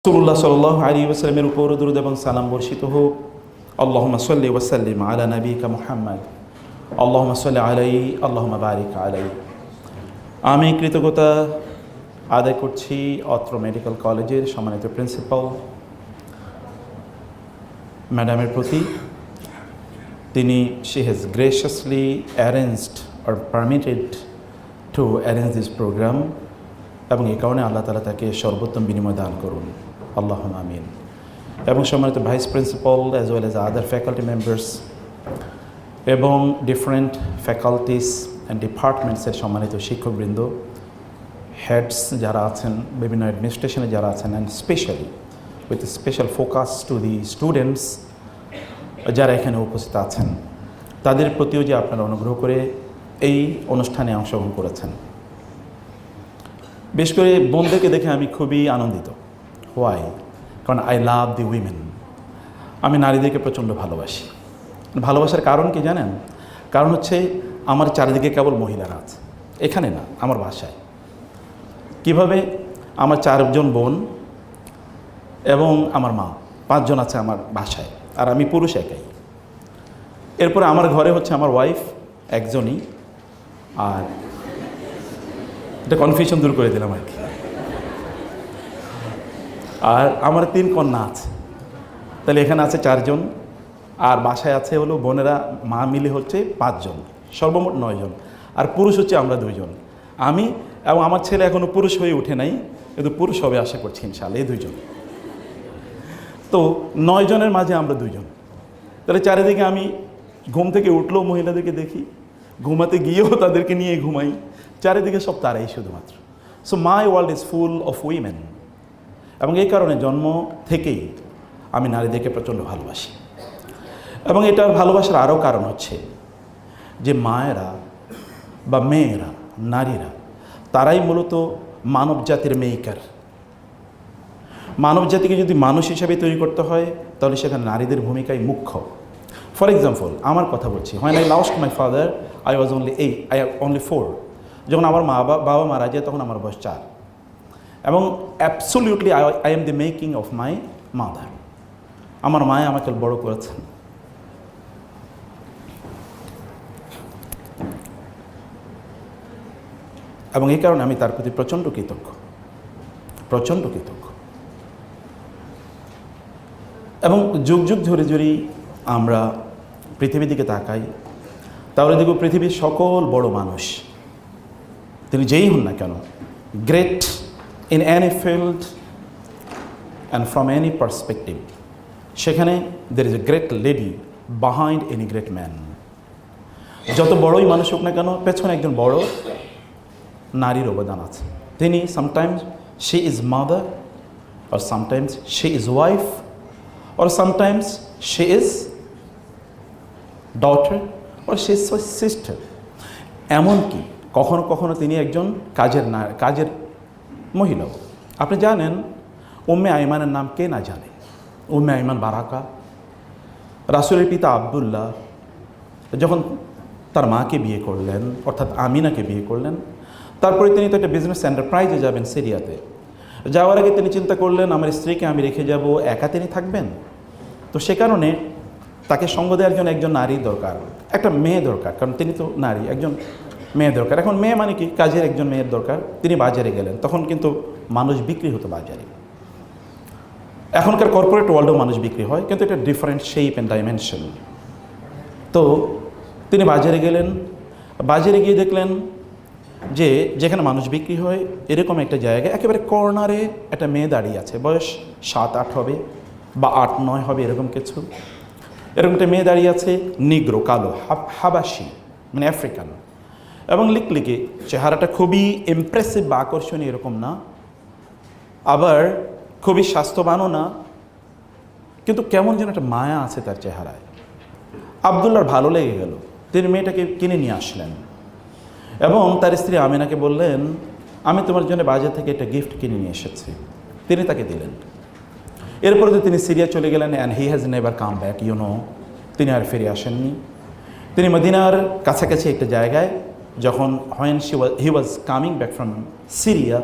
রাসূলুল্লাহ সাল্লাল্লাহু আলাইহি ওয়াসাল্লামের উপর দরুদ এবং সালাম বর্ষিত হোক। আল্লাহুম্মা সাল্লি ওয়া সাল্লিম আলা নাবিয়িকা মুহাম্মদ। আল্লাহুম্মা সাল্লি আলাইহি আল্লাহুম্মা বারিক আলাইহি। আমি কৃতজ্ঞতা আদায় করছি অত্র মেডিকেল কলেজের সম্মানিত প্রিন্সিপাল ম্যাডামের প্রতি। তিনি she has graciously arranged or permitted to arrange this program এবং এই কারণে আল্লাহ তাআলা তাকে সর্বোত্তম বিনিময় দান করুন, আল্লাহুম্মা আমিন। এবং সম্মানিত vice principal as well as other faculty members এবং ডিফারেন্ট ফ্যাকাল্টিস অ্যান্ড ডিপার্টমেন্টসের সম্মানিত শিক্ষকবৃন্দ, হেডস যারা আছেন, বিভিন্ন অ্যাডমিনিস্ট্রেশনে যারা আছেন, and specially with special focus to the students যারা এখানে উপস্থিত আছেন, তাদের প্রতিও যে আপনারা অনুগ্রহ করে এই অনুষ্ঠানে অংশগ্রহণ করেছেন। বিশেষ করে বোনদেরকে দেখে আমি খুবই আনন্দিত। হোয়াই? কারণ আই লাভ দি উইমেন। আমি নারীদেরকে প্রচণ্ড ভালোবাসি। ভালোবাসার কারণ কি জানেন? কারণ হচ্ছে আমার চারিদিকে কেবল মহিলারা আছে, এখানে না, আমার বাসায়। কিভাবে? আমার 4 জন বোন এবং আমার মা, 5 জন আছে আমার বাসায়, আর আমি পুরুষ একাই। এরপরে আমার ঘরে হচ্ছে আমার ওয়াইফ একজনই, আর এটা কনফিউশন দূর করে দিলাম আর কি। আর আমার 3 কন্যা আছে, তাহলে এখানে আছে 4 জন, আর বাসায় আছে হলো বোনেরা মা মিলে হচ্ছে 5 জন, সর্বমোট 9 জন, আর পুরুষ হচ্ছে আমরা 2 জন। আমি এবং আমার ছেলে এখনও পুরুষ হয়ে ওঠে নাই, কিন্তু পুরুষ হবে আশা করছি ইনশাআল্লাহ, এই 2 জন। তো 9 জনের মাঝে আমরা 2 জন। তাহলে চারিদিকে আমি ঘুম থেকে উঠলেও মহিলাদেরকে দেখি, ঘুমাতে গিয়েও তাদেরকে নিয়ে ঘুমাই, চারিদিকে সব তারাই শুধুমাত্র। So my world is full of women. এবং এই কারণে জন্ম থেকেই আমি নারীদেরকে প্রচণ্ড ভালোবাসি। এবং এটার ভালোবাসার আরও কারণ হচ্ছে যে মায়েরা বা মেয়েরা, নারীরা, তারাই মূলত মানব জাতির মেকার। মানব জাতিকে যদি মানুষ হিসাবে তৈরি করতে হয় তাহলে সেখানে নারীদের ভূমিকাই মুখ্য। ফর এক্সাম্পল, আমার কথা বলছি, when I lost my father I was only 4। যখন আমার বাবা মারা যায় তখন আমার বয়স 4। এবং absolutely I am the making of my mother. আমার মায়ে আমাকে বড় করেছেন। এবং এই কারণে আমি তার প্রতি প্রচণ্ড কৃতজ্ঞ। এবং যুগ যুগ ধরে যদি আমরা পৃথিবীর দিকে তাকাই তাহলে দেখব পৃথিবীর সকল বড় মানুষ, তিনি যেই হন না কেন, great in any field and from any perspective, সেখানে there is a great lady behind any great man. যত বড়ই মানুষ হোক না কেন, পেছনে একজন বড় নারীর অবদান আছে। তিনি sometimes she is mother, or sometimes she is wife, or sometimes she is daughter, or she is sister. এমনকি কখনো কখনো তিনি একজন কাজের মহিলাও। আপনি জানেন উম্মে আইমানের নাম কে না জানে? উম্মে আইমান বারাকা, রাসূলের পিতা আব্দুল্লাহ যখন তার মাকে বিয়ে করলেন, অর্থাৎ আমিনাকে বিয়ে করলেন, তারপরে তিনি তো একটা বিজনেস এন্টারপ্রাইজে যাবেন সিরিয়াতে। যাওয়ার আগে তিনি চিন্তা করলেন আমার স্ত্রীকে আমি রেখে যাব, একা তিনি থাকবেন, তো সে কারণে তাকে সঙ্গ দেওয়ার জন্য একজন নারী দরকার, একটা মেয়ে দরকার, কারণ তিনি তো নারী, একজন মেয়ে দরকার। এখন মেয়ে মানে কি? কাজের একজন মেয়ের দরকার। তিনি বাজারে গেলেন, তখন কিন্তু মানুষ বিক্রি হতো বাজারে। এখনকার কর্পোরেট ওয়ার্ল্ডেও মানুষ বিক্রি হয়, কিন্তু এটা ডিফারেন্ট শেপ অ্যান্ড ডাইমেনশন। তো তিনি বাজারে গেলেন, বাজারে গিয়ে দেখলেন যে যেখানে মানুষ বিক্রি হয় এরকম একটা জায়গায় একেবারে কর্নারে একটা মেয়ে দাঁড়িয়ে আছে, বয়স 7-8 হবে বা 8-9 হবে, এরকম কিছু। এরকম একটা মেয়ে দাঁড়িয়ে আছে, নিগ্রো, কালো, হাবাসি, মানে আফ্রিকান, এবং লিকলিকে, চেহারাটা খুবই ইমপ্রেসিভ বা আকর্ষণীয় এরকম না, আবার খুবই স্বাস্থ্যবানও না, কিন্তু কেমন যেন একটা মায়া আছে তার চেহারায়। আবদুল্লাহর ভালো লেগে গেল, তিনি মেয়েটাকে কিনে নিয়ে আসলেন এবং তার স্ত্রী আমিনাকে বললেন আমি তোমার জন্য বাজার থেকে একটা গিফট কিনে নিয়ে এসেছি। তিনি তাকে দিলেন। এরপরে তো তিনি সিরিয়া চলে গেলেন, and he has never come back, তিনি আর ফিরে আসেননি। তিনি মদিনার কাছাকাছি একটা জায়গায় যখন he was coming back from Syria,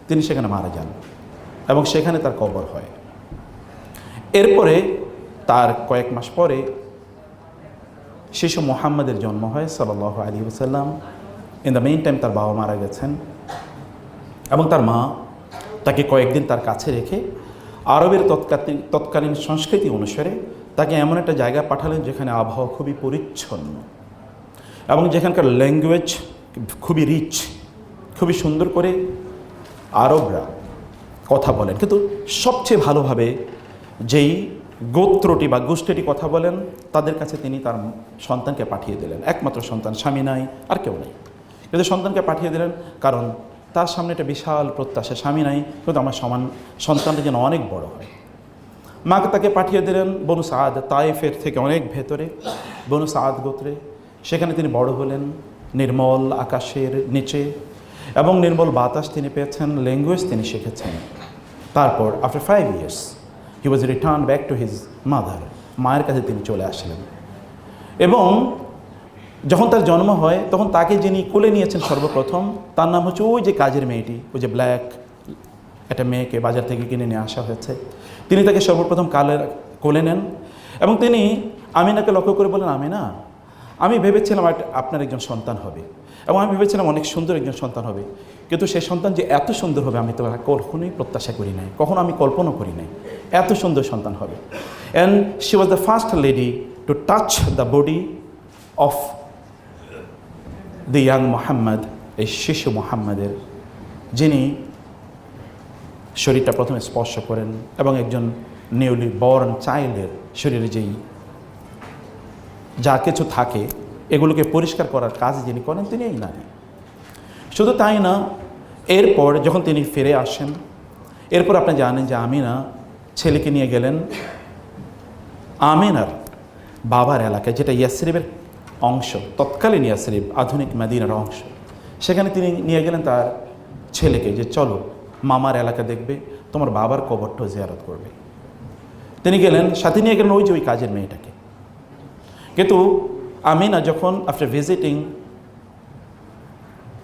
তিনি সেখানে মারা যান। এবং সেখানে তার কবর হয়। এরপরে তার কয়েক মাস পরে শিশু মুহাম্মাদের জন্ম হয় সাল্লাল্লাহু আলাইহি ওয়াসাল্লাম। ইন দ্য মেইন টাইম তার বাবা মারা গেছেন এবং তার মা তাকে কয়েকদিন তার কাছে রেখে আরবের তৎকালীন সংস্কৃতি অনুসারে তাকে এমন একটা জায়গায় পাঠালেন যেখানে আবহাওয়া খুবই পরিচ্ছন্ন এবং যেখানকার ল্যাঙ্গুয়েজ খুবই রিচ, খুবই সুন্দর করে আরবরা কথা বলেন, কিন্তু সবচেয়ে ভালোভাবে যেই গোত্রটি বা গোষ্ঠীটি কথা বলেন তাদের কাছে তিনি তার সন্তানকে পাঠিয়ে দিলেন। একমাত্র সন্তান, স্বামী নাই, আর কেউ নেই, কিন্তু সন্তানকে পাঠিয়ে দিলেন কারণ তার সামনে একটা বিশাল প্রত্যাশা, স্বামী নাই কিন্তু আমার সন্তানটা যেন অনেক বড় হয়। মাকে তাকে পাঠিয়ে দিলেন বনু সাদ, তায়েফের থেকে অনেক ভেতরে বনু সাদ গোত্রে। সেখানে তিনি বড় হলেন নির্মল আকাশের নিচে এবং নির্মল বাতাস তিনি পেয়েছেন, ল্যাঙ্গুয়েজ তিনি শিখেছেন। তারপর after 5 years he was return back to his mother, মায়ের কাছে তিনি চলে আসলেন। এবং যখন তার জন্ম হয় তখন তাকে যিনি কোলে নিয়েছেন সর্বপ্রথম তার নাম হচ্ছে ওই যে কাজের মেয়েটি, ওই যে ব্ল্যাক একটা মেয়েকে বাজার থেকে কিনে নিয়ে আসা হয়েছে, তিনি তাকে সর্বপ্রথম কোলে নেন এবং তিনি আমিনাকে লক্ষ্য করে বলেন, আমিনা, আমি ভেবেছিলাম আপনার একজন সন্তান হবে এবং আমি ভেবেছিলাম অনেক সুন্দর একজন সন্তান হবে, কিন্তু সেই সন্তান যে এত সুন্দর হবে আমি তো কখনোই প্রত্যাশা করি নাই, কখনো আমি কল্পনা করি নাই এত সুন্দর সন্তান হবে। And she was the first lady to touch the body of the young Mohammad, এই শিশু মোহাম্মদের, যিনি শরীরটা প্রথমে স্পর্শ করেন এবং একজন নিউলি বর্ন চাইল্ডের শরীরে যেই যা কিছু থাকে এগুলোকে পরিষ্কার করার কাজ যিনি করেন তিনি এই নারী। শুধু তাই না, এরপর যখন তিনি ফিরে আসেন, এরপর আপনি জানেন যে আমিনা ছেলেকে নিয়ে গেলেন আমিনার বাবার এলাকায়, যেটা ইয়াসরিবের অংশ, তৎকালীন ইয়াসরিব আধুনিক মদিনার অংশ। সেখানে তিনি নিয়ে গেলেন তার ছেলেকে যে চলো মামার এলাকা দেখবে, তোমার বাবার কবরটাও জিয়ারত করবে। তিনি গেলেন, সাথে নিয়ে গেলেন ওই যে ওই কাজের মেয়েটাকে। কিন্তু আমিনা যখন after visiting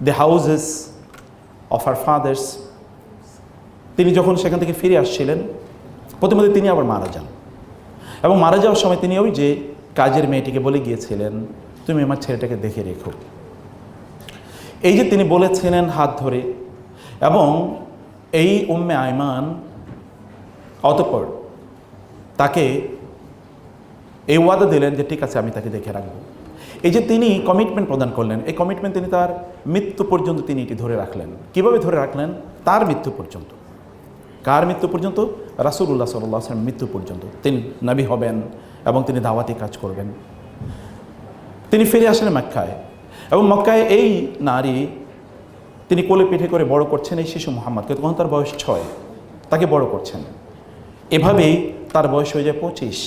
the houses of our fathers, তিনি যখন সেখান থেকে ফিরে আসছিলেন প্রথমত তিনি আবার মারা যান এবং মারা যাওয়ার সময় তিনি ওই যে কাজের মেয়েটিকে বলে গিয়েছিলেন, তুমি আমার ছেলেটাকে দেখে রেখো। এই যে তিনি বলেছিলেন হাত ধরে, এবং এই উম্মে আইমান অতঃপর তাকে এই ওয়াদা দিলেন যে ঠিক আছে আমি তাকে দেখে রাখবো। এই যে তিনি কমিটমেন্ট প্রদান করলেন, এই কমিটমেন্ট তিনি তার মৃত্যু পর্যন্ত তিনি এটি ধরে রাখলেন। কিভাবে ধরে রাখলেন? তার মৃত্যু পর্যন্ত। কার মৃত্যু পর্যন্ত? রাসূলুল্লাহ সাল্লাল্লাহু আলাইহি ওয়াসাল্লাম মৃত্যু পর্যন্ত তিনি নবী হবেন এবং তিনি দাওয়াতি কাজ করবেন। তিনি ফিরে আসলেন মক্কায় এবং মক্কায় এই নারী তিনি কোলে পিঠে করে বড় করছেন এই শিশু মুহাম্মদকে। তখন তার বয়স 6, তাকে বড় করছেন। এভাবেই তার বয়স হয়ে যায় 25।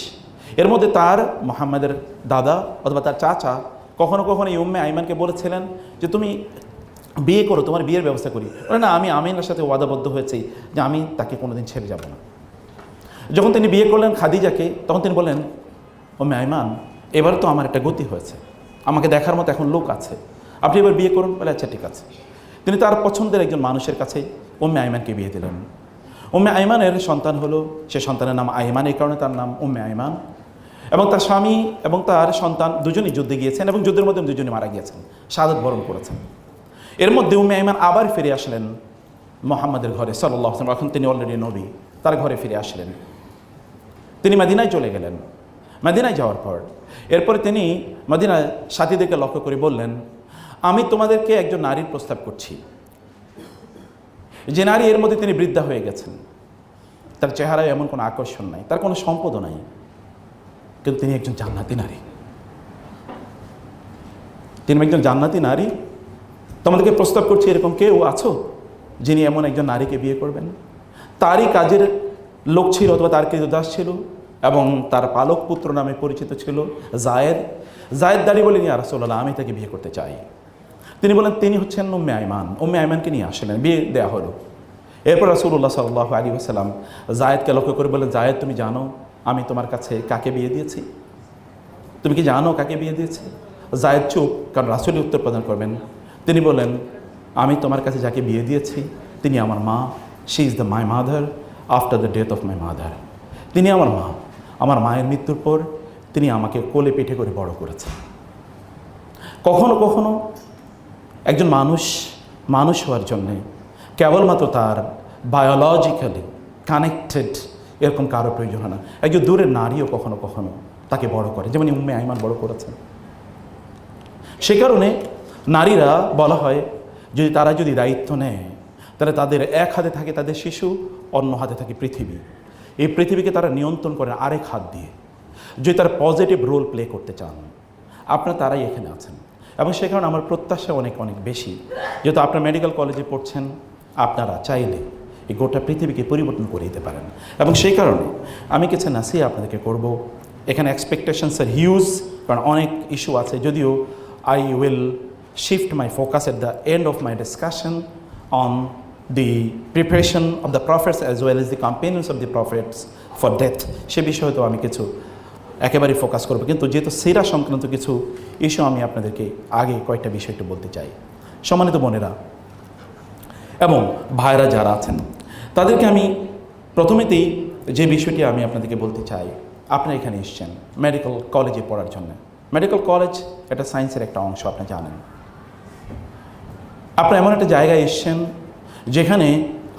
এর মধ্যে তার মুহাম্মাদের দাদা অথবা তার চাচা কখনো কখনো এই উম্মে আইমানকে বলেছিলেন যে তুমি বিয়ে করো, তোমার বিয়ের ব্যবস্থা করি। বলে না, আমি আমিনার সাথে ওয়াদাবদ্ধ হয়েছি যে আমি তাকে কোনোদিন ছেড়ে যাব না। যখন তিনি বিয়ে করলেন খাদিজাকে, তখন তিনি বলেন, উম্মে আইমান, এবার তো আমার একটা গতি হয়েছে, আমাকে দেখার মতো এখন লোক আছে, আপনি এবার বিয়ে করুন। বলে আচ্ছা ঠিক আছে। তিনি তার পছন্দের একজন মানুষের কাছে উম্মে আইমানকে বিয়ে দিলেন। উম্মে আইমানের সন্তান হলো, সে সন্তানের নাম আইমান, এই কারণে তার নাম উম্মে আইমান। এবং তার স্বামী এবং তার সন্তান দুজনই যুদ্ধে গিয়েছেন এবং যুদ্ধের মধ্যে দুজনই মারা গিয়েছেন, শাহাদাত বরণ করেছেন। এর মধ্যে উম্মে আইমান আবার ফিরে আসলেন মুহাম্মাদের ঘরে সাল্লাল্লাহু আলাইহি ওয়াসাল্লাম। এখন তিনি অলরেডি নবী, তার ঘরে ফিরে আসলেন। তিনি মদিনায় চলে গেলেন। মদিনায় যাওয়ার পর এরপরে তিনি মদিনায় সাথীদেরকে লক্ষ্য করে বললেন, আমি তোমাদেরকে একজন নারীর প্রস্তাব করছি, যে নারী এর মধ্যে তিনি বৃদ্ধা হয়ে গেছেন, তার চেহারায় এমন কোনো আকর্ষণ নাই, তার কোনো সম্পদও নাই, কিন্তু তিনি একজন জান্নাতি নারী। তিনি একজন জান্নাতি নারী, তোমাদেরকে প্রস্তাব করছি, এরকম কেউ আছো যিনি এমন একজন নারীকে বিয়ে করবেন? তারই কাজের লোক ছিল অথবা তার কৃতদাস ছিল এবং তার পালক পুত্র নামে পরিচিত ছিল জায়েদ। জায়েদ দাঁড়িয়ে বলেন, ইয়া রাসূলুল্লাহ, আমি তাকে বিয়ে করতে চাই। তিনি বলেন তিনি হচ্ছেন উম্মে আইমান। উম্মে আইমানকে নিয়ে আসলেন, বিয়ে দেওয়া হলো। এরপর রাসূলুল্লাহ সাল্লাল্লাহু আলাইহি ওয়াসাল্লাম জায়েদকে লক্ষ্য করে বলেন, জায়েদ, তুমি জানো আমি তোমার কাছে কাকে বিয়ে দিয়েছি? তুমি কি জানো কাকে বিয়ে দিয়েছি? জায়েদ চুপ, কারণ রাসূলই উত্তর প্রদান করবেন। তিনি বলেন, আমি তোমার কাছে যাকে বিয়ে দিয়েছি তিনি আমার মা, she is the my mother, after the death of my mother. তিনি আমার মা। আমার মায়ের মৃত্যুর পর তিনি আমাকে কোলে পিঠে করে বড় করেছেন। কখনো কখনো একজন মানুষ হওয়ার জন্যে কেবলমাত্র তার বায়োলজিক্যালি কানেক্টেড এরকম কারো প্রয়োজন হয় না। একজন দূরের নারীও কখনো কখনো তাকে বড় করে, যেমন উম্মে আইমান বড় করেছেন। সে কারণে নারীরা বলা হয় তারা যদি দায়িত্ব নেয়, তাহলে তাদের এক হাতে থাকে তাদের শিশু, অন্য হাতে থাকে পৃথিবী। এই পৃথিবীকে তারা নিয়ন্ত্রণ করে আরেক হাত দিয়ে। যদি তারা পজিটিভ রোল প্লে করতে চান, আপনারা তারাই এখানে আছেন। এবং সে কারণে আমার প্রত্যাশা অনেক অনেক বেশি। যেহেতু আপনারা মেডিকেল কলেজে পড়ছেন, আপনারা চাইলে এই গোটা পৃথিবীকে পরিবর্তন করে দিতে পারেন। এবং সেই কারণে আমি কিছু নাসিহা আপনাদেরকে করব। এখানে এক্সপেকটেশনস আর হিউজ, কারণ অনেক ইস্যু আছে। যদিও I will shift my focus at the end of my discussion on the preparation of the prophets as well as the companions of the prophets for death, সে বিষয়ে তো আমি কিছু একেবারে ফোকাস করব। কিন্তু যেহেতু সিরা সংক্রান্ত কিছু ইস্যু আমি আপনাদেরকে আগে কয়েকটা বিষয় একটু বলতে চাই। সম্মানিত বোনেরা এবং ভাইরা যারা আছেন, তাদেরকে আমি প্রথমেতেই যে বিষয়টি আমি আপনাদেরকে বলতে চাই, আপনারা এখানে এসেছেন মেডিকেল কলেজে পড়ার জন্য। মেডিকেল কলেজ এটা সায়েন্সের একটা অংশ, আপনি জানেন। আপনারা এমন একটা জায়গায় এসেছেন যেখানে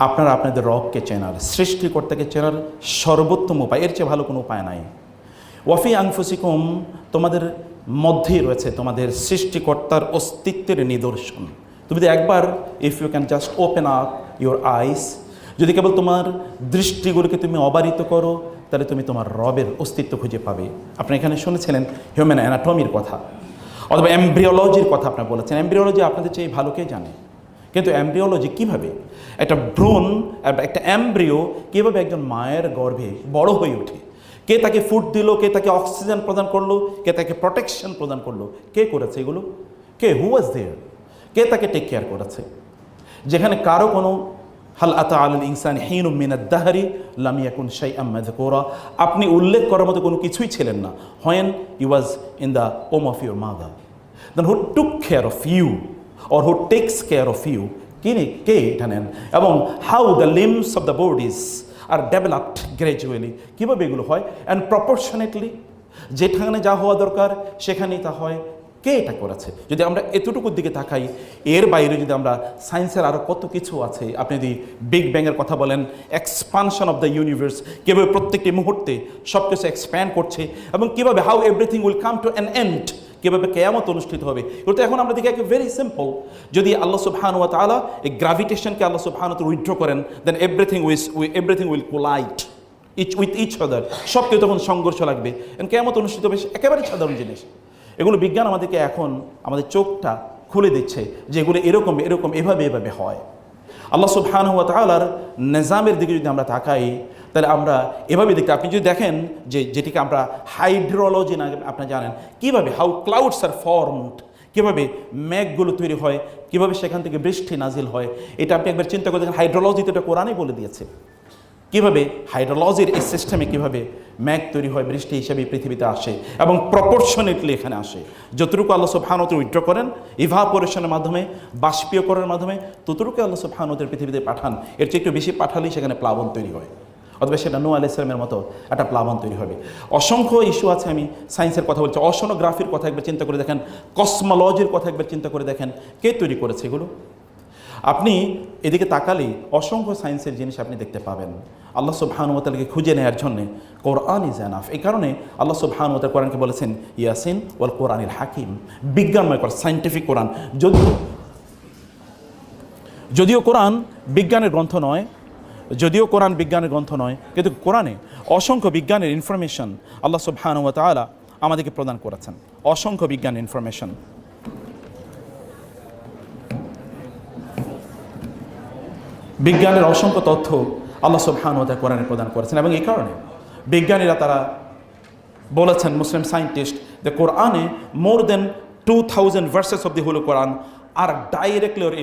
আপনারা আপনাদের রবকে চেনার, সৃষ্টিকর্তাকে চেনার সর্বোত্তম উপায়, এর চেয়ে ভালো কোনো উপায় নাই। ওয়াফি আনফুসিকুম, তোমাদের মধ্যেই রয়েছে তোমাদের সৃষ্টিকর্তার অস্তিত্বের নিদর্শন। তুমি যদি একবার, if you can just open up your eyes, যদি কেবল তোমার দৃষ্টিগুলোকে তুমি অবারিত করো, তাহলে তুমি তোমার রবের অস্তিত্ব খুঁজে পাবে। আপনি এখানে শুনেছিলেন হিউম্যান অ্যানাটমির কথা, অথবা এমব্রিওলজির কথা আপনারা বলেছেন। এমব্রিওলজি আপনাদের চেয়ে ভালো কে জানে, কিন্তু এমব্রিওলজি কীভাবে একটা ভ্রূণ, একটা এমব্রিও কীভাবে একজন মায়ের গর্ভে বড় হয়ে ওঠে, কে তাকে ফুড দিল, কে তাকে অক্সিজেন প্রদান করলো, কে তাকে প্রোটেকশন প্রদান করলো, কে করেছে এগুলো? কে? হু ওয়াজ দেয়ার? কে তাকে টেক কেয়ার করেছে? যেখানে কারো কোনো হাল আতা আল ইনসান হিনুম মিনাদ দাহরি লাম ইয়াকুন শাইআম মাযকুরা, আপনি উল্লেখ করার মতো কোনো কিছুই ছিলেন না, when you was in the womb of your mother. Then who took care of you or who takes care of you, কে এটা নেন, এবং how the limbs of the bodies are developed gradually, কীভাবে এগুলো হয়, and proportionately, যেখানে যা হওয়া দরকার সেখানেই তা হয়, কে এটা করেছে? যদি আমরা এতটুকুর দিকে তাকাই, এর বাইরে যদি আমরা সায়েন্সের আরও কত কিছু আছে, আপনি যদি বিগ ব্যাংয়ের কথা বলেন, এক্সপানশন অফ দ্য ইউনিভার্স, কীভাবে প্রত্যেকটি মুহূর্তে সব কিছু এক্সপ্যান্ড করছে, এবং কীভাবে how everything will come to an end, কীভাবে কেয়ামত অনুষ্ঠিত হবে। কিন্তু এখন আমরা দেখি একে ভেরি সিম্পল, যদি আল্লাহ সুবহানাহু ওয়া তাআলা এই গ্র্যাভিটেশনকে আল্লাহ সুবহানাহু ওয়া তাআলা উইথড্র করেন, then everything will collide with each other, সব কিছু তখন সংঘর্ষ লাগবে, কেয়ামত অনুষ্ঠিত হবে। একেবারে সাধারণ জিনিস এগুলো। বিজ্ঞান আমাদেরকে এখন আমাদের চোখটা খুলে দিচ্ছে যে এগুলো এরকম এভাবে হয়। আল্লাহ সুবহানাহু ওয়া তাআলার নিজামের দিকে যদি আমরা তাকাই, তাহলে আমরা এভাবে দেখতে, আপনি যদি দেখেন যে যেটিকে আমরা হাইড্রোলজি না, আপনি জানেন কীভাবে হাউ ক্লাউডস আর ফর্মড, কীভাবে মেঘগুলো তৈরি হয়, কীভাবে সেখান থেকে বৃষ্টি নাজিল হয়। এটা আপনি একবার চিন্তা করে দেখেন, হাইড্রোলজিতে এটা কোরআনই বলে দিয়েছে, কীভাবে হাইড্রোলজির এই সিস্টেমে কীভাবে মেঘ তৈরি হয়, বৃষ্টি হিসেবে পৃথিবীতে আসে, এবং প্রপোর্শনেটলি এখানে আসে। যতটুকু আল্লাহ সুবহানাহু ওয়া তাআলা উইথড্র করেন ইভাপোরেশনের মাধ্যমে, বাষ্পীয়করণের মাধ্যমে, ততটুকু আল্লাহ সুবহানাহু ওয়া তাআলা পৃথিবীতে পাঠান। এর চেয়ে একটু বেশি পাঠালেই সেখানে প্লাবন তৈরি হয়, অথবা সেটা নূহ আলাইহিস সালামের মতো একটা প্লাবন তৈরি হবে। অসংখ্য ইস্যু আছে, আমি সায়েন্সের কথা বলছি, অসনোগ্রাফির কথা একবার চিন্তা করে দেখেন, কসমোলজির কথা একবার চিন্তা করে দেখেন, কে তৈরি করেছে এগুলো? আপনি এদিকে তাকালেই অসংখ্য সায়েন্সের জিনিস আপনি দেখতে পাবেন। আল্লাহ সুবহানাহু ওয়া তাআলাকে খুঁজে নেওয়ার জন্যে কোরআন ইজ এনাফ। এই কারণে আল্লাহ সুবহানাহু ওয়া তাআলা কোরআনকে বলেছেন ইয়াসিন ওয়াল কোরআনিল হাকিম, বিজ্ঞানময় কোরআন, সায়েন্টিফিক কোরআন। যদিও কোরআন বিজ্ঞানের গ্রন্থ নয়, কিন্তু কোরআনে অসংখ্য বিজ্ঞানের ইনফরমেশন আল্লাহ সুবহানাহু ওয়া তাআলা আমাদেরকে প্রদান করেছেন, অসংখ্য বিজ্ঞান ইনফরমেশন। বিজ্ঞানের অসংখ্য তথ্য আল্লাহ সুবহানাহু ওয়া তাআলা কোরআনে প্রদান করেছেন। এবং এই কারণে বিজ্ঞানীরা তারা বলেছেন, মুসলিম সায়েন্টিস্ট, যে কোরআনে more than 2000 verses of the whole Quran are directly or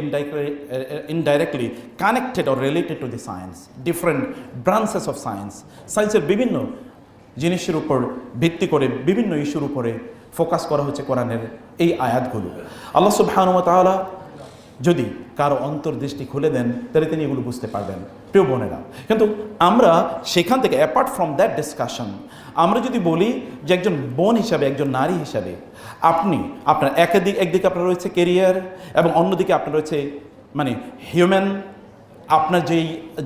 indirectly connected or related to the science, different branches of science. সায়েন্সের বিভিন্ন জিনিসের উপর ভিত্তি করে বিভিন্ন ইস্যুর উপরে ফোকাস করা হচ্ছে কোরআনের এই আয়াতগুলো। আল্লাহ সুবহানাহু ওয়া তাআলা যদি কারো অন্তর্দৃষ্টি খুলে দেন, তাহলে তিনি এগুলো বুঝতে পারবেন। প্রিয় বোনেরা। কিন্তু আমরা সেখান থেকে অ্যাপার্ট ফ্রম দ্যাট ডিসকাশন, আমরা যদি বলি যে একজন বোন হিসাবে, একজন নারী হিসাবে আপনার একদিকে আপনার রয়েছে কেরিয়ার এবং অন্যদিকে আপনার রয়েছে মানে হিউম্যান, আপনার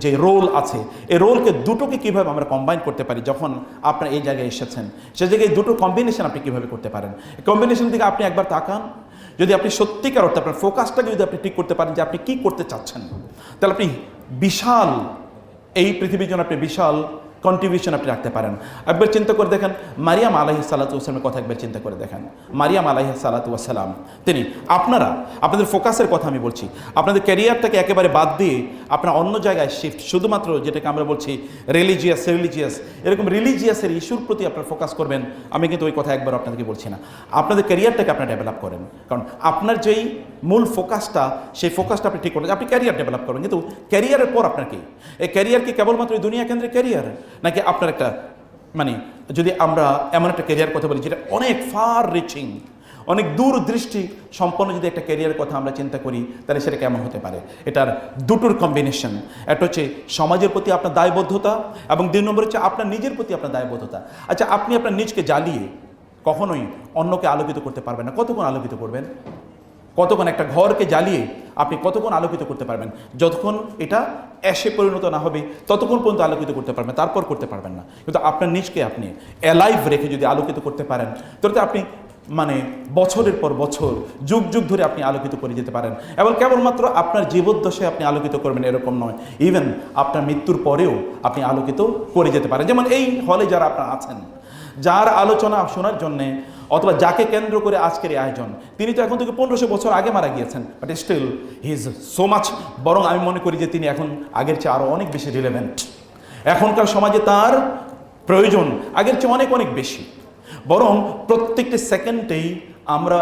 যে রোল আছে, এই রোলকে দুটোকে কীভাবে আমরা কম্বাইন করতে পারি। যখন আপনার এই জায়গায় এসেছেন, সে জায়গায় দুটো কম্বিনেশন আপনি কীভাবে করতে পারেন। কম্বিনেশন থেকে আপনি একবার তাকান, যদি আপনি সত্যিকার অর্থে আপনার ফোকাসটাকে যদি আপনি ঠিক করতে পারেন যে আপনি কী করতে চাচ্ছেন, তাহলে আপনি বিশাল, এই পৃথিবীর জন্য আপনি বিশাল কন্ট্রিবিউশন আপনি রাখতে পারেন। একবার চিন্তা করে দেখেন, মারিয়াম আলাইহিস সালাতু ওয়াস সালামের কথা একবার চিন্তা করে দেখেন। মারিয়াম আলাইহিস সালাতু ওয়াস সালাম, তিনি আপনাদের ফোকাসের কথা আমি বলছি, আপনাদের ক্যারিয়ারটাকে একেবারে বাদ দিয়ে আপনার অন্য জায়গায় শিফট, শুধুমাত্র যেটাকে আমরা বলছি রিলিজিয়াস এরকম রিলিজিয়াসের ইস্যুর প্রতি আপনার ফোকাস করবেন। আমি কিন্তু ওই কথা একবার আপনাদেরকে বলছি না। আপনাদের ক্যারিয়ারটাকে আপনার ডেভেলপ করেন, কারণ আপনার যেই মূল ফোকাসটা, সেই ফোকাসটা আপনি ঠিক করবেন। আপনি ক্যারিয়ার ডেভেলপ করবেন, কিন্তু ক্যারিয়ারের পর আপনার কি, এই ক্যারিয়ার কি কেবলমাত্র দুনিয়া কেন্দ্রিক ক্যারিয়ার, নাকি আপনার একটা মানে যদি আমরা এমন একটা ক্যারিয়ার কথা বলি যেটা অনেক ফার রিচিং, অনেক দূরদৃষ্টি সম্পন্ন যদি একটা ক্যারিয়ারের কথা আমরা চিন্তা করি, তাহলে সেটা কেমন হতে পারে। এটার দুটোর কম্বিনেশন, একটা হচ্ছে সমাজের প্রতি আপনার দায়বদ্ধতা এবং 2 নম্বর হচ্ছে আপনার নিজের প্রতি আপনার দায়বদ্ধতা। আচ্ছা, আপনি আপনার নিজকে জ্বালিয়ে কখনোই অন্যকে আলোকিত করতে পারবেন না। কতক্ষণ আলোকিত করবেন? কতক্ষণ একটা ঘরকে জ্বালিয়ে আপনি কতক্ষণ আলোকিত করতে পারবেন? যতক্ষণ এটা অ্যাশে পরিণত না হবে ততক্ষণ পর্যন্ত আলোকিত করতে পারবেন, তারপর করতে পারবেন না। কিন্তু আপনার নিজকে আপনি অ্যালাইভ রেখে যদি আলোকিত করতে পারেন, তাহলে আপনি মানে বছরের পর বছর, যুগ যুগ ধরে আপনি আলোকিত করে যেতে পারেন। এবং কেবলমাত্র আপনার জীবদ্দশায় আপনি আলোকিত করবেন এরকম নয়, ইভেন আপনার মৃত্যুর পরেও আপনি আলোকিত করে যেতে পারেন। যেমন এই হলে যারা আপনারা আছেন, যার আলোচনা শোনার জন্যে অথবা যাকে কেন্দ্র করে আজকের এই আয়োজন, তিনি তো এখন থেকে 1500 বছর আগে মারা গিয়েছেন, but still he is so much, বরং আমি মনে করি যে তিনি এখন আগের চেয়ে আরও অনেক বেশি রিলেভেন্ট। এখনকার সমাজে তার প্রয়োজন আগের চেয়ে অনেক অনেক বেশি। বরং প্রত্যেকটি সেকেন্ডেই আমরা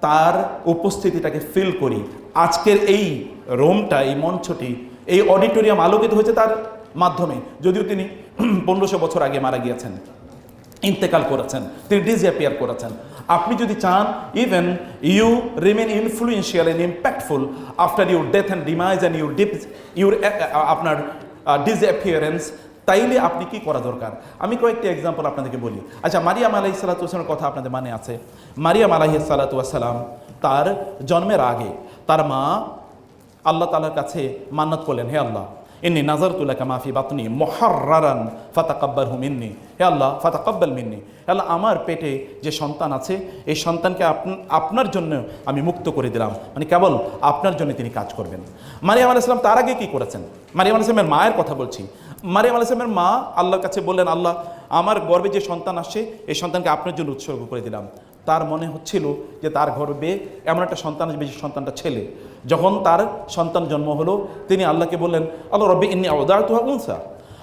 তার উপস্থিতিটাকে ফিল করি। আজকের এই রুমটা, এই মঞ্চটি, এই অডিটোরিয়াম আলোকিত হয়েছে তার মাধ্যমে, যদিও তিনি 1500 বছর আগে মারা গিয়েছেন, ইন্তেকাল করেছেন, তিনি ডিসঅ্যাপিয়ার করেছেন। আপনি যদি চান, even you remain influential and impactful after your death and demise and আপনার ডিসঅ্যাপিয়ারেন্স, তাইলে আপনি কি করা দরকার? আমি কয়েকটি এক্সাম্পল আপনাদেরকে বলি। আচ্ছা, মারিয়াম আলাইহিস সালাতু ওয়াস সালামের কথা আপনাদের মনে আছে। মারিয়াম আলাইহিস সালাতু ওয়াস সালাম তার জন্মের আগে তার মা আল্লাহ তাআলার কাছে মান্নাত করলেন, হে আল্লাহ, ইন্নী নাযারতু লাকা মা ফি বাতনি মুহাররারান ফাতাকাব্বালহু মিন্নি, হে আল্লাহ ফাতাকাব্বাল মিন্নি, হে আল্লাহ, আমার পেটে যে সন্তান আছে এই সন্তানকে আপনার জন্য আমি মুক্ত করে দিলাম, মানে কেবল আপনার জন্য তিনি কাজ করবেন। মারিয়াম আলাইহিস সালাম তার আগে কি করেছেন? মারিয়াম আলাইহিস সালামের মায়ের কথা বলছি। মারিয়াম আলাইহিস সালামের মা আল্লাহর কাছে বললেন, আল্লাহ, আমার গর্ভে যে সন্তান আসছে এই সন্তানকে আপনার জন্য উৎসর্গ করে দিলাম। তার মনে হচ্ছিল যে তার গর্ভে এমন একটা সন্তান আসবে যে সন্তানটা ছেলে। যখন তার সন্তান জন্ম হলো, তিনি আল্লাহকে বললেন, আল্লাহ রব্বি ইন্নী আওদাতুহা উনসা,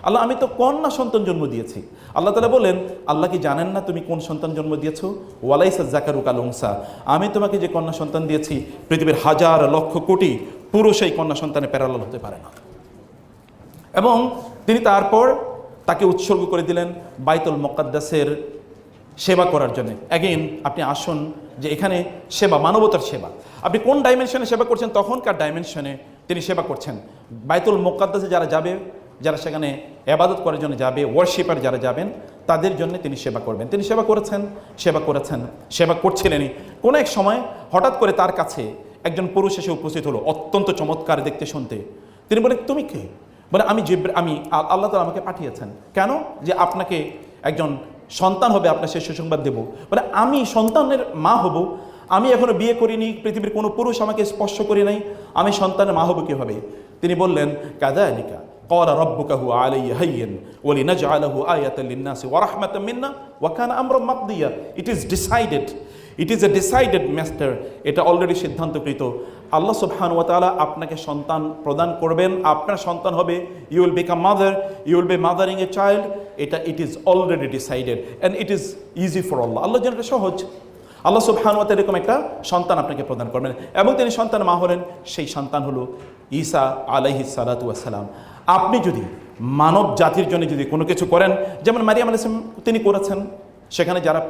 আল্লাহ, আমি তো কন্যা সন্তান জন্ম দিয়েছি। আল্লাহ তাআলা বলেন, আল্লাহ কি জানেন না তুমি কোন সন্তান জন্ম দিয়েছো? ওয়ালাইসা যাকারু কাল উনসা, আমি তোমাকে যে কন্যা সন্তান দিয়েছি, পৃথিবীর হাজার লক্ষ কোটি পুরুষ এই কন্যা সন্তানে প্যারালাল হতে পারে না। এবং তিনি তারপর তাকে উৎসর্গ করে দিলেন বাইতুল মুকাদ্দাসের সেবা করার জন্য। অ্যাগেইন আপনি আসুন যে এখানে সেবা, মানবতার সেবা, আপনি কোন ডাইমেনশনে সেবা করছেন? তখনকার ডাইমেনশনে তিনি সেবা করছেন। বাইতুল মুকাদ্দাসে যারা যাবে, যারা সেখানে ইবাদত করার জন্য যাবে, ওয়ার্শিপার যারা যাবেন, তাদের জন্য তিনি সেবা করবেন। তিনি সেবা করছিলেনই। কোনো এক সময় হঠাৎ করে তার কাছে একজন পুরুষ এসে উপস্থিত হলো, অত্যন্ত চমৎকার দেখতে শুনতে। তিনি বলেন, তুমি কে? বলে, আমি আল্লাহ তাআলা আমাকে পাঠিয়েছেন। কেন? যে আপনাকে একজন সন্তান হবে, আপনার সে সুসংবাদ দেব। বলে, আমি সন্তানের মা হব? আমি এখনো বিয়ে করিনি, পৃথিবীর কোনো পুরুষ আমাকে স্পর্শ করে নাই, আমি সন্তানের মা হব কীভাবে? তিনি বললেন, কাযালিকা ক্বালা রাব্বুকা হুয়া আলাইয়া হায়্যিন ওয়া লিনাজআলাহু আয়াতাল লিন-নাসি ওয়া রাহমাতাম মিন্না ওয়া কানা আমরান মাকদিয়া। It is a decided matter, এটা অলরেডি সিদ্ধান্তকৃত। আল্লাহ সুবহানাহু ওয়া তাআলা আপনাকে সন্তান প্রদান করবেন, আপনার সন্তান হবে, you will become mother, you will be mothering a child. It is already decided and it is easy for Allah. আল্লাহর জন্য এটা সহজ। আল্লাহ সুবহানাহু ওয়া তাআলা এরকম একটা সন্তান আপনাকে প্রদান করবেন, এবং তিনি সন্তান মা হলেন। সেই সন্তান হলো ঈসা আলাইহিস সালাতু ওয়াস সালাম। আপনি যদি মানব জাতির জন্য যদি কোনো কিছু করেন, যেমন মারিয়াম আলাইহিস সালাম তিনি করেছেন, সেখানে যারা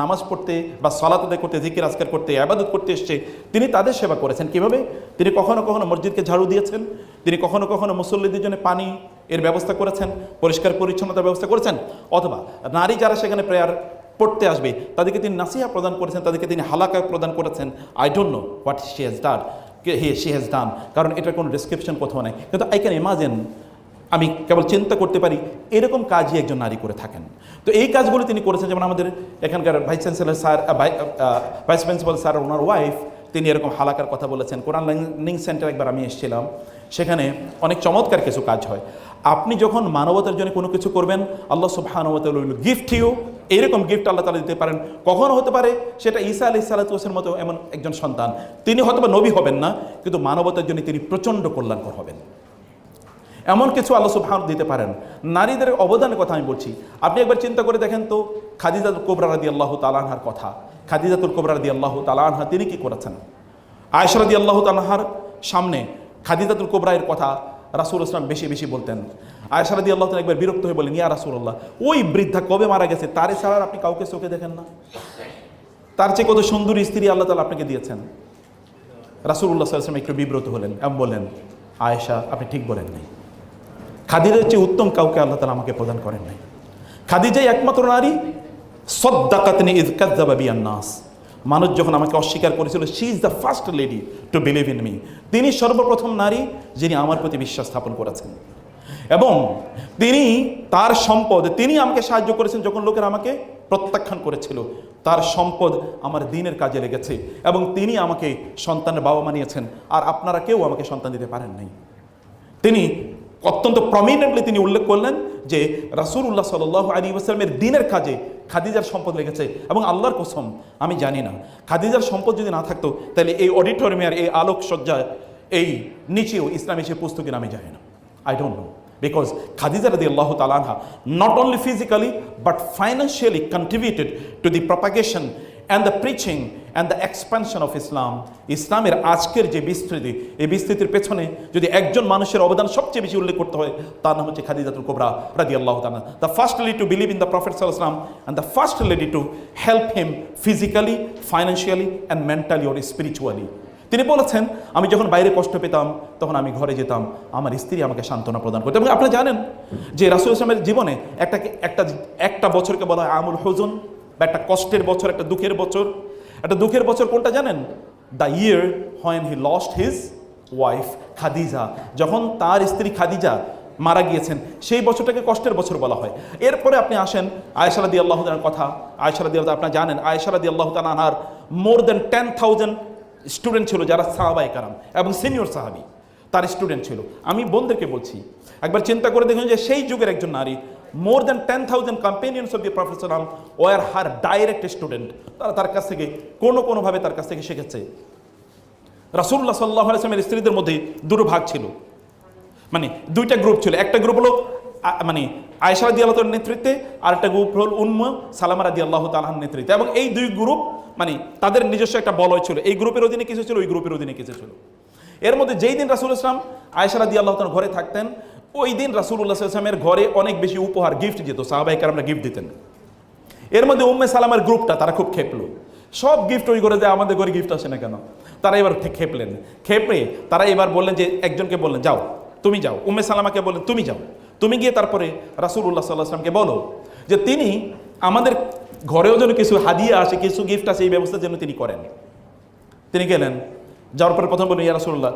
নামাজ পড়তে বা সালাত আদায় করতে, জিকির আজকার করতে, ইবাদত করতে এসছে, তিনি তাদের সেবা করেছেন। কিভাবে? তিনি কখনো কখনো মসজিদকে ঝাড়ু দিয়েছেন, তিনি কখনো কখনো মুসল্লিদের জন্য পানি এর ব্যবস্থা করেছেন, পরিষ্কার পরিচ্ছন্নতার ব্যবস্থা করেছেন, অথবা নারী যারা সেখানে প্রেয়ার পড়তে আসবে তাদেরকে তিনি নাসিহা প্রদান করেছেন, তাদেরকে তিনি হালাকা প্রদান করেছেন। I don't know what she has done, কারণ এটার কোনো ডিসক্রিপশন কোথাও নাই, কিন্তু আই ক্যান ইমাজিন, আমি কেবল চিন্তা করতে পারি এরকম কাজই একজন নারী করে থাকেন। তো এই কাজগুলো তিনি করেছেন। যেমন আমাদের এখানকার vice chancellor sir, vice principal sir, ওনার ওয়াইফ, তিনি এরকম হালাকার কথা বলেছেন। কোরআন লার্নিং সেন্টার একবার আমি এসেছিলাম, সেখানে অনেক চমৎকার কিছু কাজ হয়। আপনি যখন মানবতার জন্য কোনো কিছু করবেন, আল্লাহ সুবহানাহু ওয়া তাআলা উইল গিফট ইউ, এইরকম গিফট আল্লাহ তাআলা দিতে পারেন। কখনো হতে পারে সেটা ঈসা আলাইহিস সালাতু ওয়াস সালামের মতো এমন একজন সন্তান, তিনি হয়তো বা নবী হবেন না, কিন্তু মানবতার জন্য তিনি প্রচণ্ড কল্যাণকর হবেন। এমন কিছু আল্লাহ সুবহানাহু দিতে পারেন। নারীদের অবদানের কথা আমি বলছি। আপনি একবার চিন্তা করে দেখেন তো, খাদিজাতুল কুবরা রাদিয়াল্লাহু তাআলা আনহার কথা। খাদিজাতুল কুবরা রাদিয়াল্লাহু তাআলা আনহা তিনি কি করেছেন? আয়েশা রাদিয়াল্লাহু তাআলা আনহার সামনে খাদিজাতুল কুবরা এর কথা রাসূলুল্লাহ সাল্লাল্লাহু আলাইহি ওয়াসাল্লাম বেশি বেশি বলতেন। আয়েশা রাদিয়াল্লাহু তাআলা একবার বিরক্ত হয়ে বলেন, ইয়া রাসূলুল্লাহ, ওই বৃদ্ধা কবে মারা গেছে, তারে ছাড়া আপনি কাউকে চোখে দেখেন না? তার চেয়ে কত সুন্দরী স্ত্রী আল্লাহ তাআলা আপনাকে দিয়েছেন। রাসূলুল্লাহ সাল্লাল্লাহু আলাইহি ওয়াসাল্লাম একটু বিব্রত হলেন এবং বললেন, আয়েশা, আপনি ঠিক বলেন নাই, খাদিজার চেয়ে উত্তম কাউকে আল্লাহ তাআলা আমাকে প্রদান করেন নাই। খাদিজাই একমাত্র নারী, সাদ্দাকাতনি ইয কাযাবা বিয়ান নাস, মানুষ যখন আমাকে অস্বীকার করেছিল, she is the first lady to believe in me, তিনি সর্বপ্রথম নারী যিনি আমার প্রতি বিশ্বাস স্থাপন করেছেন। এবং তিনি তার সম্পদ, তিনি আমাকে সাহায্য করেছেন যখন লোকেরা আমাকে প্রত্যাখ্যান করেছিল। তার সম্পদ আমার দ্বীনের কাজে লেগেছে এবং তিনি আমাকে সন্তানের বাবা বানিয়েছেন। আর আপনারা কেউ আমাকে সন্তান দিতে পারেন নাই। তিনি অত্যন্ত প্রমিনেন্টলি তিনি উল্লেখ করলেন যে রাসূলুল্লাহ সাল্লাল্লাহু আলাইহি ওয়াসাল্লামের দ্বীনের কাজে খাদিজার সম্পদ লেগেছে। এবং আল্লাহর কসম, আমি জানি না খাদিজার সম্পদ যদি না থাকতো তাহলে এই অডিটোরিয়ামের এই আলোকসজ্জায় এই নিচেও ইসলামী সে পুস্তকের আমি জানি না। I don't know, because Khadija রাদিয়াল্লাহু তাআলা আনহা not only physically but financially contributed to the propagation and the preaching and the expansion of Islam. ইসলামের আজকের যে বিস্তৃতি, এই বিস্তৃতির পেছনে যদি একজন মানুষের অবদান সবচেয়ে বেশি উল্লেখ করতে হয়, তার নাম হচ্ছে খাদিজাতুল কুবরা রাদিয়াল্লাহু তাআলা, the first lady to believe in the Prophet sallallahu alaihi wasallam and the first lady to help him physically, financially and mentally or spiritually. তিনি বলেছেন, আমি যখন বাইরে কষ্ট পেতাম তখন আমি ঘরে যেতাম, আমার স্ত্রী আমাকে সান্ত্বনা প্রদান করতো। এবং আপনারা জানেন যে রাসূল ইসলামের জীবনে একটা বছরকে বলা হয় আমুল হুজুন, বা একটা কষ্টের বছর, একটা দুঃখের বছর। একটা দুঃখের বছর কোনটা জানেন? The year when he lost his wife Khadija, যখন তার স্ত্রী খাদিজা মারা গিয়েছেন, সেই বছরটাকে কষ্টের বছর বলা হয়। এরপরে আপনি আসেন আয়েশা রাদিয়াল্লাহু তাআলার কথা। আয়েশা রাদিয়াল্লাহু, আপনারা জানেন আয়েশা রাদিয়াল্লাহু তাআলা আনহার মোর দেন 10,000 স্টুডেন্ট ছিল যারা সাহাবায়ে কেরাম এবং সিনিয়র সাহাবী, তার স্টুডেন্ট ছিল। আমি বোনদেরকে বলছি, একবার চিন্তা করে দেখুন যে সেই যুগের একজন নারী, মোর দেন 10,000 কম্পেনিয়ন্স অফ দি প্রফেট সাল্লাল্লাহু আলাইহি ওয়াসাল্লাম ওয়ার হার ডাইরেক্ট স্টুডেন্ট। তারা তার কাছ থেকে কোনোভাবে তার কাছ থেকে শিখেছে। রাসূলুল্লাহ সাল্লাল্লাহু আলাইহি ওয়াসাল্লামের স্ত্রীদের মধ্যে দুটো ভাগ ছিল, মানে দুইটা গ্রুপ ছিল। একটা গ্রুপ হলো মানে আয়েশা রাদিয়াল্লাহু তাআলার নেতৃত্বে, আর একটা গ্রুপ হল উম্মু সালামা রাদিয়াল্লাহু তাআলার নেতৃত্বে। এবং এই দুই গ্রুপ মানে তাদের নিজস্ব একটা বলয় ছিল, এই গ্রুপের অধীনে কিছু ছিল, ওই গ্রুপের অধীনে কিছু ছিল। এর মধ্যে যেই দিন রাসূলুল্লাহ সাল্লাল্লাহু আলাইহি ওয়াসাল্লাম আয়েশা রাদিয়াল্লাহু তাআলার ঘরে থাকতেন, ওই দিন রাসূলুল্লাহ সাল্লাল্লাহু আলাইহি ওয়াসাল্লামের ঘরে অনেক বেশি উপহার, গিফট যেত, সাহাবায়ে কেরামরা গিফট দিতেন। এর মধ্যে উম্মে সালামার গ্রুপটা তারা খুব খেপলো, সব গিফট ওই ঘরে যায়, আমাদের ঘরে গিফট আসে না কেন? তারা এবার খেপলেন। খেপে তারা এবার বললেন যে, একজনকে বললেন যাও তুমি যাও, উম্মে সালামাকে বললেন তুমি যাও, তুমি গিয়ে তারপরে রাসূলুল্লাহ সাল্লাল্লাহু আলাইহি ওয়াসাল্লামকে বলো যে তিনি আমাদের ঘরেও যেন কিছু হাদিয়া আসে, কিছু গিফট আসে, এই ব্যবস্থা যেন তিনি করেন। তিনি গেলেন, যাওয়ার পরে প্রথম বললেন, ইয়া রাসূলুল্লাহ,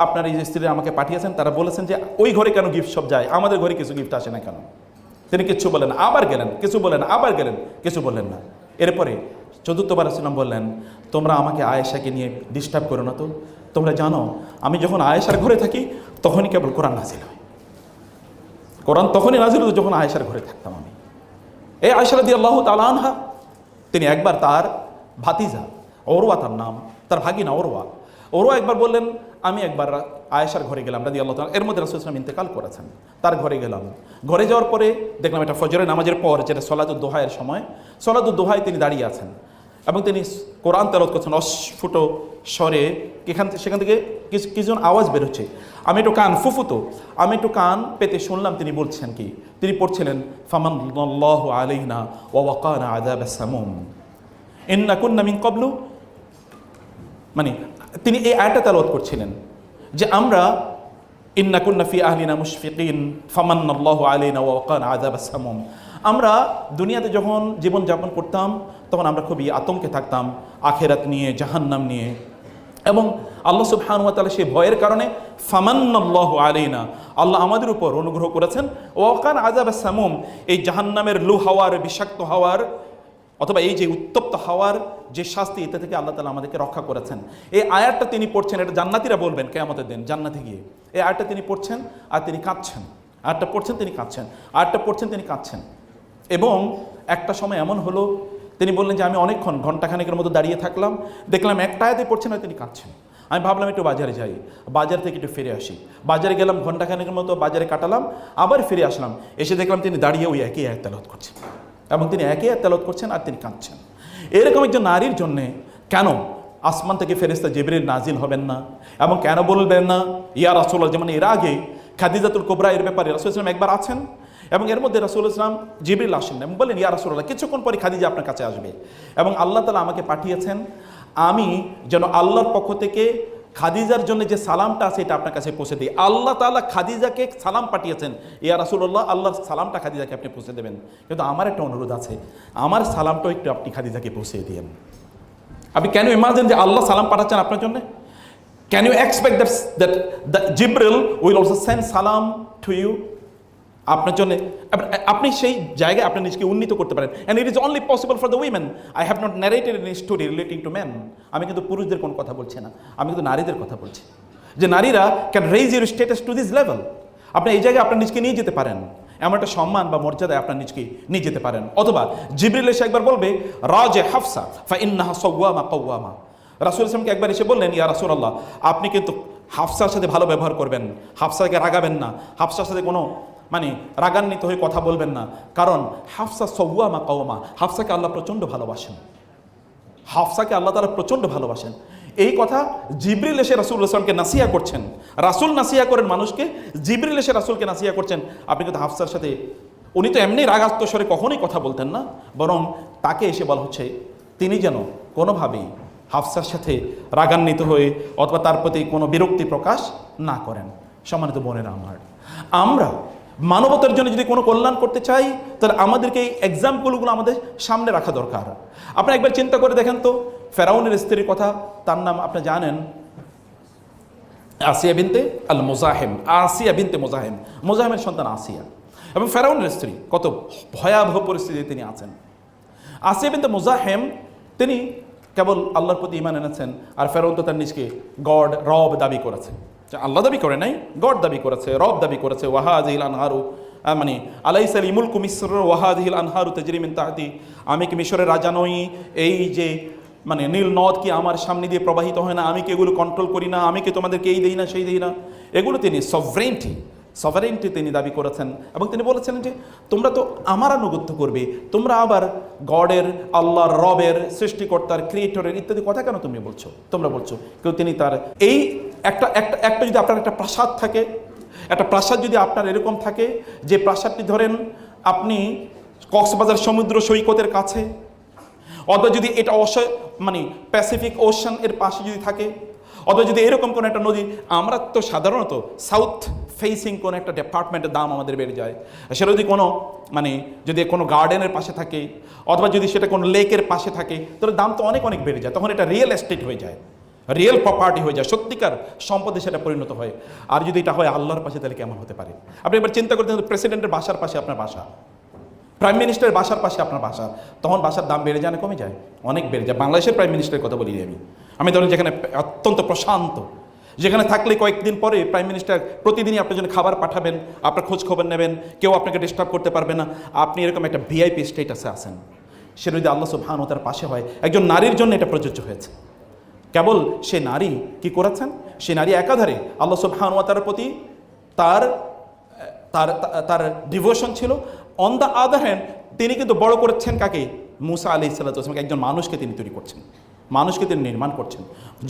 আপনার এই যে স্ত্রী আমাকে পাঠিয়েছেন, তারা বলেছেন যে ওই ঘরে কেন গিফট সব যায়, আমাদের ঘরে কিছু গিফট আসে না কেন? তিনি কিচ্ছু বলেন না, আবার গেলেন, কিছু বলেন না, আবার গেলেন, কিছু বললেন না। এরপরে চতুর্থবার রাসূলুল্লাহ বললেন, তোমরা আমাকে আয়েশাকে নিয়ে ডিস্টার্ব করো না তো, তোমরা জানো আমি যখন আয়েশার ঘরে থাকি তখনই কেবল কোরআন নাজিল হয়। কোরআন তখনই নাজিল হতো যখন আয়েশার ঘরে থাকতাম আমি। এই আয়েশা রাদিয়াল্লাহু তাআলা আনহা, তিনি একবার তার ভাতিজা ওরওয়া, তার নাম, তার ভাগিনা ওরওয়া একবার বললেন, আমি একবার আয়েশার ঘরে গেলাম রাদিয়াল্লাহু তাআলা, এর মধ্যে রাসূল সাল্লাল্লাহু আলাইহি ওয়াসাল্লাম ইন্তেকাল করেছেন, তার ঘরে গেলাম। ঘরে যাওয়ার পরে দেখলাম এটা ফজরের নামাজের পর, যেটা সলাতুদ দোহায়ের সময়, সলাতুদ দোহায় তিনি দাঁড়িয়ে আছেন। এবং তিনি কোরআন তেলাওয়াত করছেন অস্ফুট স্বরে। সেখান থেকে কিছুজন আওয়াজ বেরোচ্ছে। আমি একটু কান ফুফুতো, আমি একটু কান পেতে শুনলাম তিনি বলছেন কি, তিনি পড়ছিলেন ফামান্নাল্লাহু আলাইনা ওয়া ওয়াকানা আযাবাস সামুম ইন্না কুন্না মিন ক্বাবলু, মানে তিনি এই আয়াতটা তেলাওয়াত করছিলেন যে আমরা ইন্না কুন্না ফি আহলিনা মুশফিকিন ফামান্নাল্লাহু আলাইনা ওয়া ওয়াকানা আযাবাস সামুম, আমরা দুনিয়াতে যখন জীবনযাপন করতাম তখন আমরা খুবই আতঙ্কে থাকতাম আখিরাত নিয়ে, জাহান্নাম নিয়ে, এবং আল্লাহ সুবহানাহু ওয়া তাআলা সেই ভয়ের কারণে ফামান্নাল্লাহু আলাইনা, আল্লাহ আমাদের উপর অনুগ্রহ করেছেন, ওয়া ওয়াকানা আযাবাস সামুম, এই জাহান্নামের লু হাওয়ার, বিষাক্ত হাওয়ার অথবা এই যে উত্তপ্ত হাওয়ার যে শাস্তি, এটা থেকে আল্লাহ তাআলা আমাদেরকে রক্ষা করেছেন। এই আয়াতটা তিনি পড়ছেন, এটা জান্নাতীরা বলবেন কিয়ামতের দিন জান্নাতে গিয়ে। এই আয়াতটা তিনি পড়ছেন আর তিনি কাঁদছেন, আয়াতটা পড়ছেন তিনি কাঁদছেন, আয়াতটা পড়ছেন তিনি কাঁদছেন। এবং একটা সময় এমন হলো, তিনি বললেন যে আমি অনেকক্ষণ ঘন্টাখানেকের মতো দাঁড়িয়ে থাকলাম, দেখলাম একটা আয়াতে পড়ছেন আর তিনি কাঁদছেন। আমি ভাবলাম একটু বাজারে যাই, বাজার থেকে একটু ফিরে আসি। বাজারে গেলাম, ঘন্টাখানেকের মতো বাজারে কাটালাম, আবার ফিরে আসলাম, এসে দেখলাম তিনি দাঁড়িয়ে ওই একই আয়াত তেলাওয়াত করছেন, এবং তিনি একই আয়াত তেলাওয়াত করছেন আর তিনি কাঁদছেন। এরকম একজন নারীর জন্যে কেন আসমান থেকে ফেরেশতা জিবরিল নাজিল হবেন না, এবং কেন বলবেন না ইয়া রাসূলুল্লাহ, যেমন এর আগে খাদিজাতুল কুবরা এর ব্যাপারে রাসূল সাল্লাল্লাহু আলাইহি ওয়াসাল্লাম একবার আছেন, এবং এর মধ্যে রাসূল ইসলাম জিবরিল আসেন এবং বলেন ইয়া রাসূলুল্লাহ কিছুক্ষণ পরে খাদিজা আপনার কাছে আসবে, এবং আল্লাহ তাআলা আমাকে পাঠিয়েছেন আমি যেন আল্লাহর পক্ষ থেকে খাদিজার জন্য যে সালামটা আছে এটা আপনার কাছে পৌঁছে দিই। আল্লাহ তাআলা খাদিজাকে সালাম পাঠিয়েছেন, ইয়া রাসূলুল্লাহ আল্লাহর সালামটা খাদিজাকে আপনি পৌঁছে দেবেন, কিন্তু আমার একটা অনুরোধ আছে, আমার সালামটাও একটু আপনি খাদিজাকে পৌঁছে দিয়েন। আপনি কেন ইমাজিন যে আল্লাহ সালাম পাঠাচ্ছেন আপনার জন্য? Can you expect that Jibril will also send সালাম টু ইউ, আপনার জন্য? আপনি সেই জায়গায় আপনার নিজেকে উন্নীত করতে পারেন। And it is only possible for the women. I have not narrated any story relating to men. আমি কিন্তু পুরুষদের কোনো কথা বলছি না, আমি কিন্তু নারীদের কথা বলছি, যে নারীরা can raise your status to this level. আপনি এই জায়গায় আপনার নিজকে নিয়ে যেতে পারেন, এমন একটা সম্মান বা মর্যাদায় আপনার নিজকে নিয়ে যেতে পারেন। অথবা জিবরিল এসে একবার বলবে রাজে হাফসা ফা ইন্নাহা সাওয়ামা কাওয়ামা, রাসূল ইসলামকে একবার এসে বললেন ইয়া রাসূলুল্লাহ আপনি কিন্তু হাফসার সাথে ভালো ব্যবহার করবেন, হাফসাকে রাগাবেন না, হাফসার সাথে কোনো মানে রাগান্বিত হয়ে কথা বলবেন না, কারণ হাফসা সাওয়ামা কাওয়ামা, হাফসাকে আল্লাহ প্রচণ্ড ভালোবাসেন, হাফসাকে আল্লাহ তাআলা প্রচণ্ড ভালোবাসেন। এই কথা জিবরিল এসে রাসূলুল্লাহ সাল্লাল্লাহু আলাইহি ওয়াসাল্লামকে নাসিহা করছেন। রাসূল নাসিহা করেন মানুষকে, জিবরিল এসে রাসূলকে নাসিহা করছেন। আপনি কিন্তু হাফসার সাথে, উনি তো এমনি রাগাত্ম স্বরে কখনোই কথা বলতেন না, বরং তাকে এসে বলা হচ্ছে তিনি যেন কোনোভাবেই হাফসার সাথে রাগান্বিত হয়ে অথবা তার প্রতি কোনো বিরক্তি প্রকাশ না করেন। সম্মানিত বোনেরা আমার, আমরা মানবতার জন্য যদি কোনো কল্যাণ করতে চাই তাহলে আমাদেরকে এই এক্সাম্পলগুলো আমাদের সামনে রাখা দরকার। আপনি একবার চিন্তা করে দেখেন তো, ফেরাউনের স্ত্রীর কথা, তার নাম আপনি জানেন আসিয়া বিনতে আল মুজাহিম, আসিয়া বিনতে মুজাহিম, মুজাহিমের সন্তান আসিয়া, এবং ফেরাউনের স্ত্রী, কত ভয়াবহ পরিস্থিতিতে তিনি আছেন। আসিয়া বিনতে মুজাহিম তিনি কেবল আল্লাহর প্রতি ঈমান এনেছেন, আর ফেরাউন তো তার নিজকে গড রব দাবি করেছে। আল্লাহ দাবি করে নাই, গড দাবি করেছে, রব দাবি করেছে। ওয়াহাদিহিল আনহারু মানে আলাইসা লি মুলকু মিসর ওয়াহাদিহিল আনহারু তাজরি মিন তাহতি, আমি কি মিশরের রাজা নই? এই যে মানে নীল নদ কি আমার সামনে দিয়ে প্রবাহিত হয় না? আমি কি এগুলো কন্ট্রোল করি না? আমি কি তোমাদেরকে এই দিই না সেই দিই না? এগুলো তিনি সভারেন্টি তিনি দাবি করেছেন, এবং তিনি বলেছেন যে তোমরা তো আমার আনুগত্য করবে, তোমরা আবার গডের, আল্লাহর, রবের, সৃষ্টিকর্তার, ক্রিয়েটরের ইত্যাদি কথা কেন তোমরা বলছো? কেউ তিনি তার এই একটা যদি আপনার একটা প্রাসাদ থাকে, একটা প্রাসাদ যদি আপনার এরকম থাকে যে প্রাসাদটি ধরেন আপনি কক্সবাজার সমুদ্র সৈকতের কাছে, অথবা যদি এটা মানে প্যাসিফিক ওশান এর পাশে যদি থাকে, অথবা যদি এরকম কোনো একটা নদী, আমরা তো সাধারণত সাউথ ফেসিং কোনো একটা ডিপার্টমেন্টের দাম আমাদের বেড়ে যায়। সেটা যদি কোনো মানে যদি কোনো গার্ডেনের পাশে থাকে, অথবা যদি সেটা কোনো লেকের পাশে থাকে, তাহলে দাম তো অনেক বেড়ে যায়, তখন এটা রিয়েল এস্টেট হয়ে যায়, রিয়েল প্রপার্টি হয়ে যায়, সত্যিকার সম্পদে সেটা পরিণত হয়। আর যদি এটা হয় আল্লাহর পাশে, তাহলে কেমন হতে পারে? আপনি এবার চিন্তা করতে, প্রেসিডেন্টের বাসার পাশে আপনার বাসা, প্রাইম মিনিস্টারের বাসার পাশে আপনার বাসা, তখন বাসার দাম বেড়ে যায় না কমে যায়? অনেক বেড়ে যায়। বাংলাদেশের প্রাইম মিনিস্টারের কথা বলি আমি ধরেন যেখানে অত্যন্ত প্রশান্ত, যেখানে থাকলে কয়েকদিন পরে প্রাইম মিনিস্টার প্রতিদিনই আপনার জন্য খাবার পাঠাবেন, আপনার খোঁজ খবর নেবেন, কেউ আপনাকে ডিস্টার্ব করতে পারবে না, আপনি এরকম একটা ভিআইপি স্টেটাসে আছেন। সে যদি আল্লাহ সুবহানাহু ওয়া তাআলার পাশে হয়, একজন নারীর জন্য এটা প্রযোজ্য হয়েছে। কেবল সে নারী কি করেছেন? সে নারী একাধারে আল্লাহ সুবহানাহু ওয়া তাআলার প্রতি তার তার তার ডিভোশন ছিল, অন দ্য আদার হ্যান্ড তিনি কিন্তু বড় করেছেন কাকে? মুসা আলাইহিস সালাম একজন মানুষকে তিনি তৈরি করছেন, মানুষকে তিনি নির্মাণ করছেন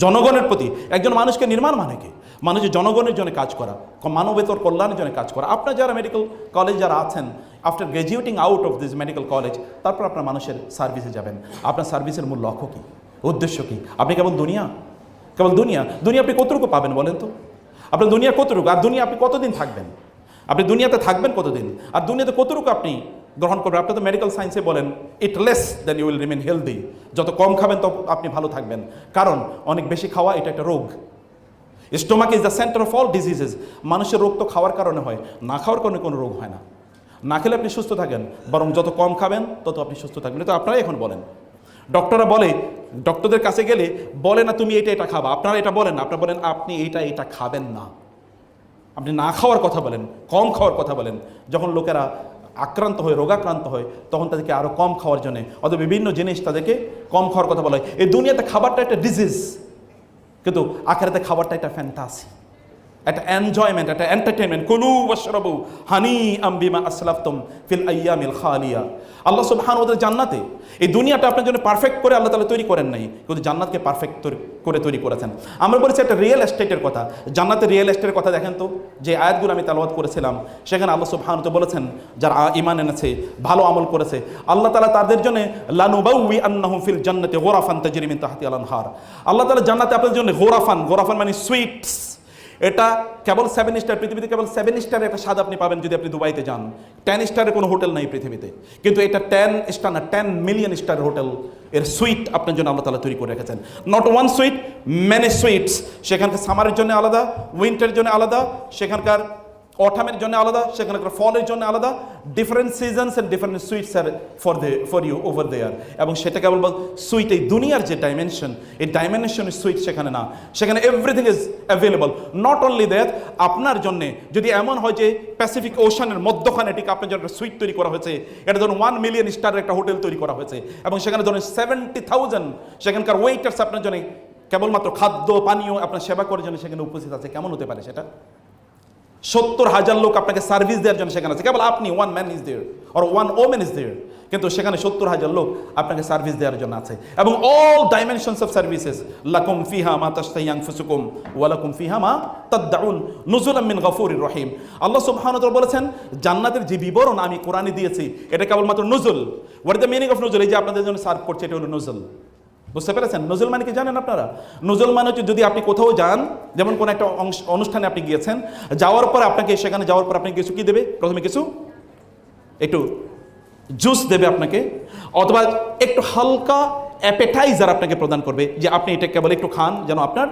জনগণের প্রতি। একজন মানুষকে নির্মাণ মানে কি? মানুষের জনগণের জন্য কাজ করা, মানবেতর কল্যাণের জন্য কাজ করা। আপনার যারা মেডিকেল কলেজ যারা আছেন, after graduating out of this medical college, তারপর আপনার মানুষের সার্ভিসে যাবেন। আপনার সার্ভিসের মূল লক্ষ্য কী, উদ্দেশ্য কী? আপনি কেবল দুনিয়া দুনিয়া আপনি কতটুকু পাবেন বলেন তো? আপনার দুনিয়া কতটুকু? আর দুনিয়া আপনি কতদিন থাকবেন? আপনি দুনিয়াতে থাকবেন কতদিন? আর দুনিয়াতে কতটুকু আপনি গ্রহণ করবেন? আপনি তো মেডিকেল সায়েন্সে বলেন eat less then you will remain healthy. যত কম খাবেন তত আপনি ভালো থাকবেন, কারণ অনেক বেশি খাওয়া এটা একটা রোগ। Stomach is the centre of all diseases. মানুষের রোগ তো খাওয়ার কারণে হয়, না খাওয়ার কারণে কোনো রোগ হয় না। না খেলে আপনি সুস্থ থাকেন, বরং যত কম খাবেন তত আপনি সুস্থ থাকবেন। তো আপনারাই এখন বলেন, ডক্টররা বলে, ডক্টরদের কাছে গেলে বলে না তুমি এটা খাবা, আপনারা এটা বলেন, আপনারা বলেন আপনি এটা খাবেন না। আপনি না খাওয়ার কথা বলেন, কম খাওয়ার কথা বলেন। যখন লোকেরা আক্রান্ত হয়, রোগাক্রান্ত হয়, তখন তাদেরকে আরও কম খাওয়ার জন্য অথবা বিভিন্ন জিনিস তাদেরকে কম খাওয়ার কথা বলা হয়। এই দুনিয়াতে খাবারটা একটা ডিজিজ, কিন্তু আখেরাতে খাবারটা একটা ফ্যান্টাসি, একটা এনজয়মেন্ট, একটা এন্টারটেনমেন্ট। কুলু ওয়াশরাবু হানিআম বিমা আসলাফতুম ফিল আইয়ামিল খালিয়া। আল্লাহ সুবহানাহু ওয়া তাআলা জান্নাতে, এই দুনিয়াটা আপনার জন্য পারফেক্ট করে আল্লাহ তাআলা তৈরি করেন নাই, কিন্তু জান্নাতকে পারফেক্ট করে তৈরি করেছেন। আমরা বলেছি একটা রিয়েল এস্টেটের কথা, জান্নাতের রিয়েল এস্টেটের কথা দেখেন তো। যে আয়াতগুলো আমি তেলাওয়াত করেছিলাম, সেখানে আল্লাহ সুবহানাহু ওয়া তাআলা বলেছেন যারা ঈমান এনেছে, ভালো আমল করেছে, আল্লাহ তাআলা তাদের জন্য লানুবাউই আন্নাহুম ফিল জান্নাতি গুরাফান তাজরি মিন তাহতিহাল আনহার। আল্লাহ তাআলা জান্নাতে আপনাদের জন্য গোরাফান মানে সুইটস, এটা কেবল 7 স্টার, পৃথিবীতে কেবল 7 স্টারের একটা স্বাদ আপনি পাবেন যদি আপনি দুবাইতে যান। 10 স্টারের কোনো হোটেল নাই পৃথিবীতে, কিন্তু এটা 10 স্টার না, 10 মিলিয়ন স্টারের হোটেল। এর সুইট আপনার জন্য আল্লাহ তাআলা তৈরি করে রেখেছেন। Not one sweet, many sweets. সেখানকার সামারের জন্য আলাদা, উইন্টারের জন্য আলাদা, সেখানকার অটামের জন্য আলাদা, সেখানকার ফলের জন্য আলাদা। Different seasons and different sweets are for you over there. এবং সেটা কেবল সুইট, এই দুনিয়ার যে ডাইমেনশন, এই ডাইমেনশনের সুইট সেখানে না, সেখানে everything is available. Not only that, আপনার জন্যে যদি এমন হয় যে প্যাসিফিক ওশানের মধ্যখানে ঠিক আপনার জন্য একটা সুইট তৈরি করা হয়েছে, এটা ধরুন 1 মিলিয়ন স্টারের একটা হোটেল তৈরি করা হয়েছে, এবং সেখানে ধরুন 70,000 সেখানকার ওয়েটার্স আপনার জন্য কেবলমাত্র খাদ্য পানীয় আপনার সেবা করার জন্য সেখানে উপস্থিত আছে। কেমন হতে পারে সেটা? 70,000 লোক আপনাকে সার্ভিস দেওয়ার জন্য সেখানে আছে, কেবল আপনি one man is there or one women is there, কিন্তু সেখানে 70,000 লোক আপনাকে সার্ভিস দেওয়ার জন্য আছে। এবং অল ডাইমেনশনস অফ সার্ভিসেস, লাকুম ফিহা মা তাশতাহি আনফুসুকুম ওয়া লাকুম ফিহা মা তাদউন নুজুলাম মিন গফুরির রহিম। আল্লাহ সুবহানাহু ওয়া তাআলা বলেছেন জান্নাতের যে বিবরণ আমি কোরআনে দিয়েছি এটা কেবলমাত্র নুজুল। What is the meaning of নুজুল? এই যে আপনাদের জন্য সার্ভ করছে এটা হলো নুজুল। বুঝতে পেরেছেন? নজল মানে কি জানেন আপনারা? নজল মানে হচ্ছে যদি আপনি কোথাও যান, যেমন কোনো একটা অনুষ্ঠানে আপনি গিয়েছেন, যাওয়ার পর আপনাকে সেখানে যাওয়ার পর আপনাকে কিছু কি দেবে? প্রথমে কিছু একটু জুস দেবে আপনাকে, অথবা একটু হালকা অ্যাপেটাইজার আপনাকে প্রদান করবে যে আপনি এটা কেবল একটু খান, যেন আপনার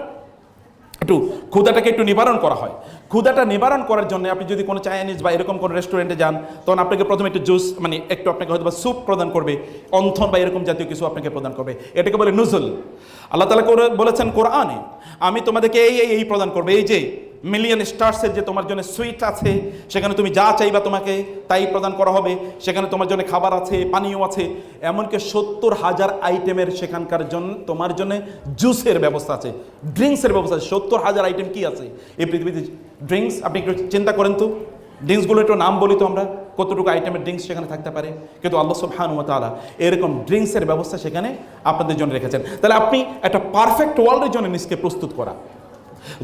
একটু ক্ষুধাটাকে একটু নিবারণ করা হয়। ক্ষুধাটা নিবারণ করার জন্য আপনি যদি কোনো চাইনিজ বা এরকম কোনো রেস্টুরেন্টে যান, তখন আপনাকে প্রথমে একটু জুস মানে একটু আপনাকে হয়তো বা স্যুপ প্রদান করবে, অন্থন বা এরকম জাতীয় কিছু আপনাকে প্রদান করবে। এটাকে বলে নুজুল। আল্লাহ তাআলা বলেছেন কোরআনে, আমি তোমাদেরকে এই প্রদান করবে। এই যে মিলিয়ন স্টার্সের যে তোমার জন্য সুইট আছে, সেখানে তুমি যা চাইবা তোমাকে তাই প্রদান করা হবে। সেখানে তোমার জন্য খাবার আছে, পানীয় আছে, এমনকি 70,000 আইটেমের সেখানকার জন্য তোমার জন্য জুসের ব্যবস্থা আছে, ড্রিঙ্কসের ব্যবস্থা আছে। 70,000 আইটেম কি আছে এই পৃথিবীতে? ড্রিঙ্কস। আপনি একটু চিন্তা করেন তো, ড্রিঙ্কসগুলো একটু নাম বলি তো আমরা, কতটুকু আইটেমের ড্রিঙ্কস সেখানে থাকতে পারে। কিন্তু আল্লাহ সুবহানাহু ওয়া তাআলা এরকম ড্রিঙ্কসের ব্যবস্থা সেখানে আপনাদের জন্য রেখেছেন। তাহলে আপনি একটা পারফেক্ট ওয়ার্ল্ডের জন্য নিজকে প্রস্তুত করা।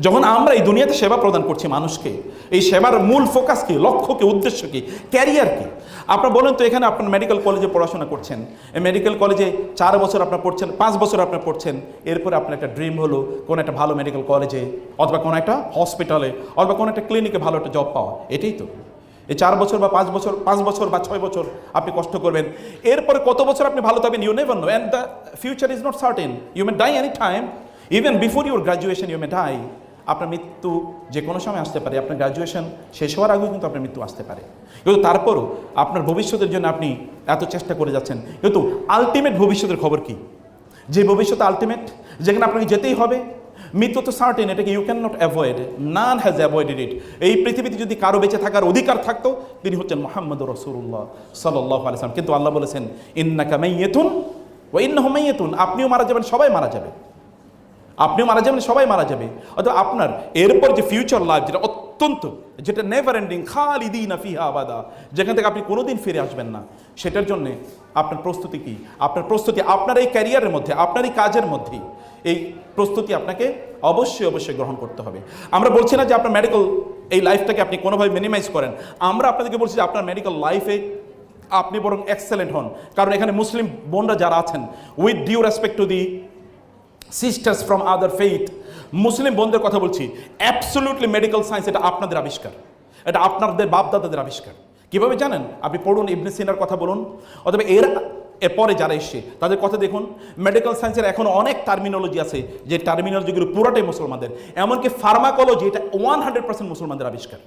যখন আমরা এই দুনিয়াতে সেবা প্রদান করছি মানুষকে, এই সেবার মূল ফোকাস কি, লক্ষ্য কি, উদ্দেশ্য কি, ক্যারিয়ার কি? আপনার বলেন তো, এখানে আপনার মেডিকেল কলেজে পড়াশোনা করছেন, এই মেডিকেল কলেজে 4 বছর আপনার পড়ছেন, 5 বছর আপনার পড়ছেন, এরপরে আপনার একটা ড্রিম হলো কোনো একটা ভালো মেডিকেল কলেজে অথবা কোনো একটা হসপিটালে অথবা কোনো একটা ক্লিনিকে ভালো একটা জব পাওয়া। এটাই তো এই 4 বছর বা 5 বছর, 5 বছর বা 6 বছর আপনি কষ্ট করবেন, এরপরে কত বছর আপনি ভালো থাকবেন you never know, and the future is not certain. You may die any time, even before your graduation you may die. আপনার মৃত্যু যে কোনো সময় আসতে পারে, আপনার গ্রাজুয়েশন শেষ হওয়ার আগেও কিন্তু আপনার মৃত্যু আসতে পারে। কিন্তু তারপরও আপনার ভবিষ্যতের জন্য আপনি এত চেষ্টা করে যাচ্ছেন, কিন্তু আলটিমেট ভবিষ্যতের খবর কি? যে ভবিষ্যৎ আলটিমেট, যেখানে আপনাকে যেতেই হবে, মৃত্যু তো সার্টেন, এটাকে you can not avoid, none has avoided it. এই পৃথিবীতে যদি কারো বেঁচে থাকার অধিকার থাকতো, তিনি হচ্ছেন মুহাম্মদুর রাসূলুল্লাহ সাল্লাল্লাহু আলাইহি ওয়াসাল্লাম। কিন্তু আল্লাহ বলেছেন ইন্নাকা মাইয়াতুন ওয়া ইন্নাহুম মাইয়াতুন, আপনিও মারা যাবেন, সবাই মারা যাবে, আপনিও মারা যাবেন, সবাই মারা যাবে। অর্থাৎ আপনার এরপর যে ফিউচার লাইফ, যেটা অত্যন্ত, যেটা নেভার এন্ডিং, খালিদিনা ফিহা আবাদা, যেখান থেকে আপনি কোনোদিন ফিরে আসবেন না, সেটার জন্যে আপনার প্রস্তুতি কি? আপনার প্রস্তুতি আপনার এই ক্যারিয়ারের মধ্যে, আপনার এই কাজের মধ্যেই এই প্রস্তুতি আপনাকে অবশ্যই অবশ্যই গ্রহণ করতে হবে। আমরা বলছি না যে আপনার মেডিকেল এই লাইফটাকে আপনি কোনোভাবে মিনিমাইজ করেন, আমরা আপনাদেরকে বলছি যে আপনার মেডিকেল লাইফে আপনি বরং এক্সেলেন্ট হন। কারণ এখানে মুসলিম বোনরা যারা আছেন, with due respect to the sisters from other faith, মুসলিম বোনদের কথা বলছি, অ্যাবসলিউটলি মেডিকেল সায়েন্স এটা আপনাদের আবিষ্কার, এটা আপনাদের বাপদাদাদের আবিষ্কার। কিভাবে জানেন? আপনি পড়ুন, ইবনে সিনার কথা বলুন, অথবা এরপরে যারা এসছে তাদের কথা দেখুন। মেডিকেল সায়েন্সের এখন অনেক টার্মিনোলজি আছে, যে টার্মিনোলজিগুলো পুরোটাই মুসলমানদের। এমনকি ফার্মাকোলজি, এটা 100% মুসলমানদের আবিষ্কার।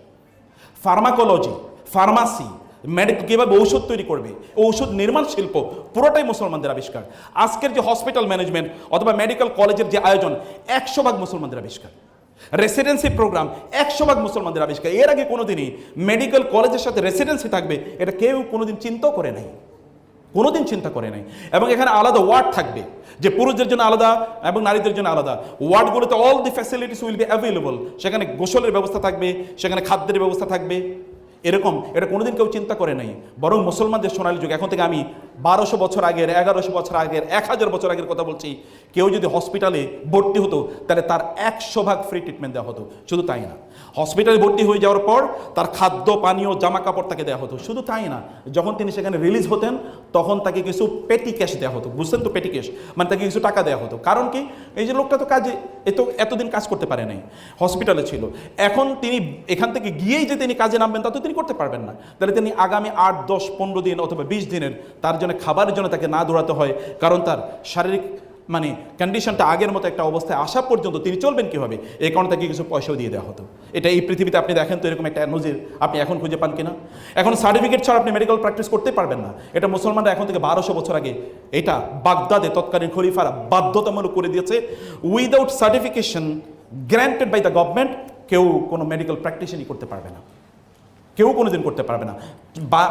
ফার্মাকোলজি, ফার্মাসি, মেডিকেল, কীভাবে ঔষধ তৈরি করবে, ঔষধ নির্মাণ শিল্প, পুরোটাই মুসলমানদের আবিষ্কার। আজকের যে হসপিটাল ম্যানেজমেন্ট অথবা মেডিকেল কলেজের যে আয়োজন, 100% মুসলমানদের আবিষ্কার। রেসিডেন্সি প্রোগ্রাম 100% মুসলমানদের আবিষ্কার। এর আগে কোনোদিনই মেডিকেল কলেজের সাথে রেসিডেন্সি থাকবে এটা কেউ কোনোদিন চিন্তাও করে নাই, কোনোদিন চিন্তা করে নাই। এবং এখানে আলাদা ওয়ার্ড থাকবে, যে পুরুষদের জন্য আলাদা এবং নারীদের জন্য আলাদা। ওয়ার্ডগুলোতে all the facilities will be available. সেখানে গোসলের ব্যবস্থা থাকবে, সেখানে খাদ্যের ব্যবস্থা থাকবে। এরকম এটা কোনোদিন কেউ চিন্তা করে নাই। বরং মুসলমানদের সোনালী যুগ, এখন থেকে আমি 1200 বছর আগের, 1100 বছর আগের, 1000 বছর আগের কথা বলছি, কেউ যদি হসপিটালে ভর্তি হতো তাহলে তার 100% ফ্রি ট্রিটমেন্ট দেওয়া হতো। শুধু তাই না, হসপিটালে ভর্তি হয়ে যাওয়ার পর তার খাদ্য পানীয় জামা কাপড় তাকে দেওয়া হতো। শুধু তাই না, যখন তিনি সেখানে রিলিজ হতেন তখন তাকে কিছু পেটি ক্যাশ দেওয়া হতো। বুঝছেন তো, পেটি ক্যাশ মানে তাকে কিছু টাকা দেওয়া হতো। কারণ কি? এই যে লোকটা তো কাজে এতদিন কাজ করতে পারে নাই, হসপিটালে ছিল। এখন তিনি এখান থেকে গিয়েই যে তিনি কাজে নামবেন তা তো তিনি করতে পারবেন না। তাহলে তিনি আগামী 8, 10, 15 দিন অথবা 20 দিনের তার জন্য খাবারের জন্য তাকে না দৌড়াতে হয়। কারণ তার শারীরিক মানে কন্ডিশনটা আগের মতো একটা অবস্থায় আসা পর্যন্ত তিনি চলবেন কীভাবে, এই কারণে তাকে কিছু পয়সাও দিয়ে দেওয়া হতো। এটা এই পৃথিবীতে আপনি দেখেন তো এরকম একটা নজির আপনি এখন খুঁজে পান কিনা? এখন সার্টিফিকেট ছাড়া আপনি মেডিকেল প্র্যাকটিস করতে পারবেন না। এটা মুসলমানরা এখন থেকে 1200 বছর আগে এটা বাগদাদে তৎকালীন খলিফারা বাধ্যতামূলক করে দিয়েছে। Without certification granted by the government কেউ কোনো মেডিকেল প্র্যাকটিসই করতে পারবে না, কেউ কোনোদিন করতে পারবে না।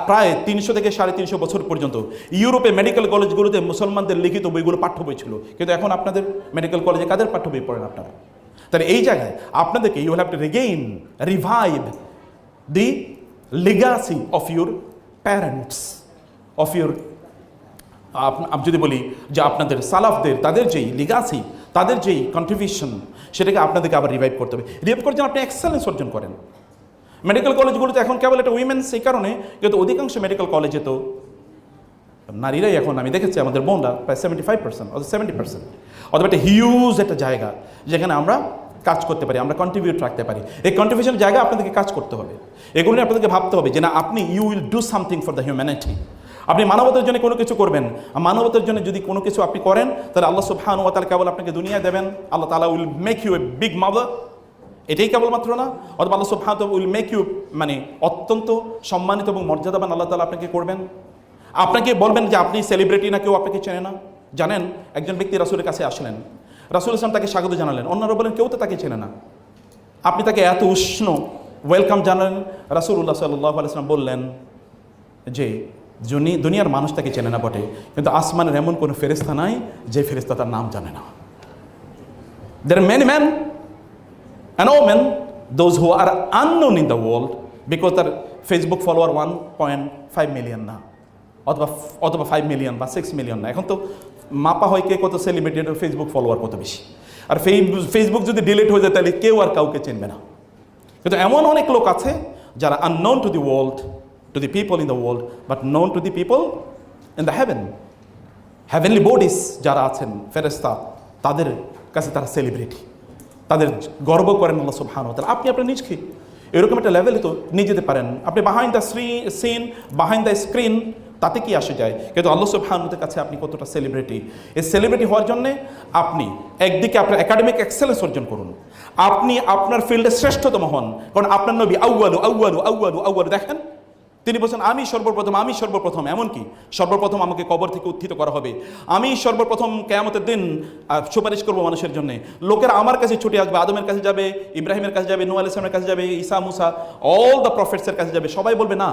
প্রায় 300 থেকে 350 বছর পর্যন্ত ইউরোপে মেডিকেল কলেজগুলোতে মুসলমানদের লিখিত বইগুলো পাঠ্য বই ছিল, কিন্তু এখন আপনাদের মেডিকেল কলেজে কাদের পাঠ্য বই পড়েন আপনারা? তাহলে এই জায়গায় আপনাদেরকে you have to regain, revive the legacy of your parents, of your, যদি বলি যে আপনাদের সালাফদের, তাদের যেই লিগাসি, তাদের যেই কন্ট্রিবিউশন, সেটাকে আপনাদেরকে আবার রিভাইভ করতে হবে। রিভাইভ করার জন্য আপনি এক্সেলেন্স অর্জন করেন। মেডিকেল কলেজগুলোতে এখন কেবল একটা উইমেন্স, এই কারণে কিন্তু অধিকাংশ মেডিকেল কলেজে তো নারীরাই, এখন আমি দেখেছি আমাদের বোনরা প্রায় 75% অথবা 70%, অথবা একটা হিউজ একটা জায়গা যেখানে আমরা কাজ করতে পারি, আমরা কন্ট্রিবিউট রাখতে পারি। এই কন্ট্রিবিউশনের জায়গা আপনাদেরকে কাজ করতে হবে। এগুলো নিয়ে আপনাদেরকে ভাবতে হবে যে না, আপনি you will do something for the humanity. আপনি মানবতার জন্য কোনো কিছু করবেন। মানবতার জন্য যদি কোনো কিছু আপনি করেন, তাহলে আল্লাহ সুবহানাহু ওয়া তাআলা কেবল আপনাকে দুনিয়া দেবেন, আল্লাহ তাআলা will make you a big mother, এটাই কেবলমাত্র না, অথবা আল্লাহ সুবহানাহু ওয়া তাআলা উইল মেক ইউ মানে অত্যন্ত সম্মানিত এবং মর্যাদাবান আল্লাহ তাআলা আপনাকে করবেন। আপনাকে বলবেন যে আপনি সেলিব্রিটি না, কেউ আপনাকে চেনে না। জানেন, একজন ব্যক্তি রাসূলের কাছে আসলেন, রাসূল ইসলাম তাকে স্বাগত জানালেন, অন্যরা বলেন কেউ তো তাকে চেনে না, আপনি তাকে এত উষ্ণ ওয়েলকাম জানালেন। রাসূলুল্লাহ সাল্লাল্লাহু আলাইহি ওয়াসাল্লাম বললেন যে দুনিয়ার মানুষ তাকে চেনে না বটে, কিন্তু আসমানের এমন কোনো ফেরেশতা নাই যে ফেরেশতা তার নাম জানে না। There are many men and women, those who are unknown in the world, because তার ফেসবুক ফলোয়ার 1.5 মিলিয়ন না, অথবা 5 মিলিয়ন বা 6 মিলিয়ন না। এখন তো মাপা হয় কে কত সেলিব্রিটির ফেসবুক ফলোয়ার কত বেশি। আর ফেসবুক যদি ডিলিট হয়ে যায় তাহলে কেউ আর কাউকে চিনবে না। কিন্তু এমন অনেক লোক আছে যারা unknown to the world, to the people in the world, but known to the people in the heaven. Heavenly bodies যারা আছেন, ফেরেশতা, তাদের কাছে তারা সেলিব্রিটি, তাদের গর্ব করেন আল্লাহ সুবহানাহু ওয়া তাআলা। আপনি আপনার নিজকে এরকম একটা লেভেলে তো নিয়ে যেতে পারেন। আপনি behind the scene, behind the screen, তাতে কি আসে যায়, কিন্তু আল্লাহ সুবহানাহু ওয়া তাআলার কাছে আপনি কতটা সেলিব্রিটি। এই সেলিব্রিটি হওয়ার জন্যে আপনি একদিকে আপনার একাডেমিক এক্সেলেন্স অর্জন করুন, আপনি আপনার ফিল্ডে শ্রেষ্ঠতম হন, কারণ আপনার নবী আউয়ালু আউয়ালু আউয়ালু আউয়ালু, দেখেন তিনি বলছেন আমি সর্বপ্রথম, আমি সর্বপ্রথম। এমনকি সর্বপ্রথম আমাকে কবর থেকে উত্থিত করা হবে, আমি সর্বপ্রথম কিয়ামতের দিন সুপারিশ করব মানুষের জন্য। লোকেরা আমার কাছে ছুটে আসবে, আদমের কাছে যাবে, ইব্রাহিমের কাছে যাবে, নূহ আলাইহিস সালামের কাছে যাবে, ঈসা, মুসা, অল দ্য প্রফেটসের কাছে যাবে। সবাই বলবে না,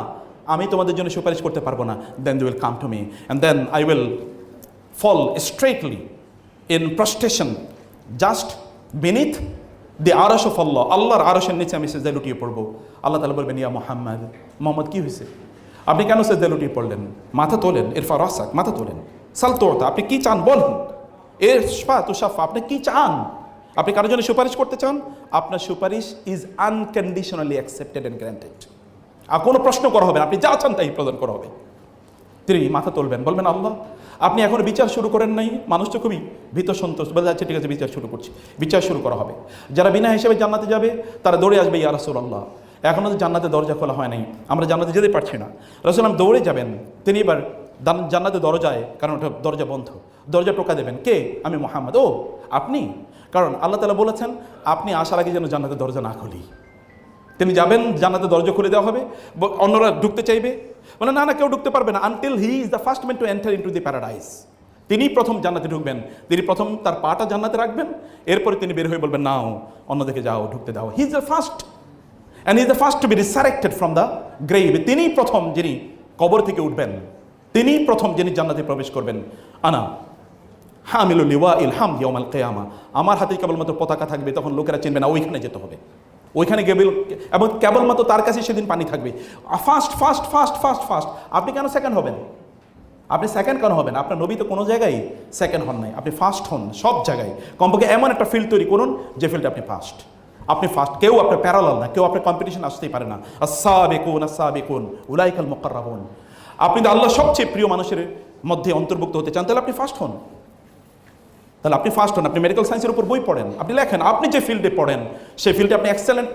আমি তোমাদের জন্য সুপারিশ করতে পারবো না। Then they will come to me and then I will fall straightly in prostration just beneath the আরশ অফ আল্লাহ, আল্লাহর আরশের নিচে আমি সেজদায় লুটিয়ে পড়বো। আল্লাহ তাআলা বলবেন, ইয়া মুহাম্মদ, মোহাম্মদ কি হয়েছে, আপনি কেন সেজদায় লুটিয়ে পড়লেন? মাথা তোলেন, ইরফা রাসাক, মাথা তোলেন, সাল তোরতা, আপনি কি চান বলেন, ইরফা তুশাফা, আপনি কি চান? আপনি কারোর জন্য সুপারিশ করতে চান, আপনার সুপারিশ is unconditionally accepted and granted. আর কোনো প্রশ্ন করা হবে না, আপনি যা চান তাই প্রদান করা হবে। তিনি মাথা তুলবেন, বলবেন, আল্লাহ আপনি এখনো বিচার শুরু করেন নাই। মানুষ তো খুবই ভীত সন্তোষ, বলে যাচ্ছে ঠিক আছে বিচার শুরু করছি। বিচার শুরু করা হবে। যারা বিনা হিসেবে জান্নাতে যাবে তারা দৌড়ে আসবে, ইয়া রাসূলুল্লাহ এখনও তো জান্নাতে দরজা খোলা হয় নাই, আমরা জান্নাতে যেতে পারছি না। রাসূল দৌড়ে যাবেন, তিনি এবার জান্নাতে দরজায়, কারণ ওটা দরজা বন্ধ, দরজা টোকা দেবেন, কে? আমি মুহাম্মদ। ও আপনি? কারণ আল্লাহ তাআলা বলেছেন আপনি আসার আগে যেন জান্নাতের দরজা না খুলি। তিনি যাবেন, জান্নাতের দরজা খুলে দেওয়া হবে, অন্যরা ঢুকতে চাইবে, মানে না না কেউ ঢুকতে পারবে না until he is the first man to enter into the paradise. তিনি প্রথম জান্নাতে ঢুকবেন, তিনি প্রথম তার পাটা জান্নাতে রাখবেন, এরপরে তিনি বের হয়ে বলবেন, নাও অন্যদিকে যাও, ঢুকতে দাও। He is the first and is the first to be resurrected from the grave. তিনি প্রথম যিনি কবর থেকে উঠবেন, তিনি প্রথম যিনি জান্নাতে প্রবেশ করবেন। আনা হামিলুল লিওয়াইল হামদ ইয়াউমাল কিয়ামা, আমার হাতে কেবলমাত্র পতাকা থাকবে, তখন লোকেরা চিনবে না ওইখানে যেতে হবে, ওইখানে গেবেল, এবং কেবলমাত্র তার কাছে সেদিন পানি থাকবে। First first first first first. আপনি কেন সেকেন্ড হবেন? আপনি সেকেন্ড কেন হবেন? আপনার নবী তো কোনো জায়গায় সেকেন্ড হন নাই, আপনি ফার্স্ট হন সব জায়গায়। কমপক্ষে এমন একটা ফিল্ড তৈরি করুন যে ফিল্ডে আপনি ফার্স্ট। আপনি ফার্স্ট, কেউ আপনার প্যারালাল না, কেউ আপনার কম্পিটিশন আসতেই পারে না। আস-সাবিকুন আস-সাবিকুন উলাইকাল মুকাররাবুন। আপনি তো আল্লাহ সবচেয়ে প্রিয় মানুষের মধ্যে অন্তর্ভুক্ত হতে চান, তাহলে আপনি ফার্স্ট হন। তাহলে আপনি ফার্স্ট হন। আপনি মেডিকেল সায়েন্সের উপর বই পড়েন, আপনি লেখেন, আপনি যে ফিল্ডে পড়েন সেই ফিল্ডে আপনি এক্সেলেন্ট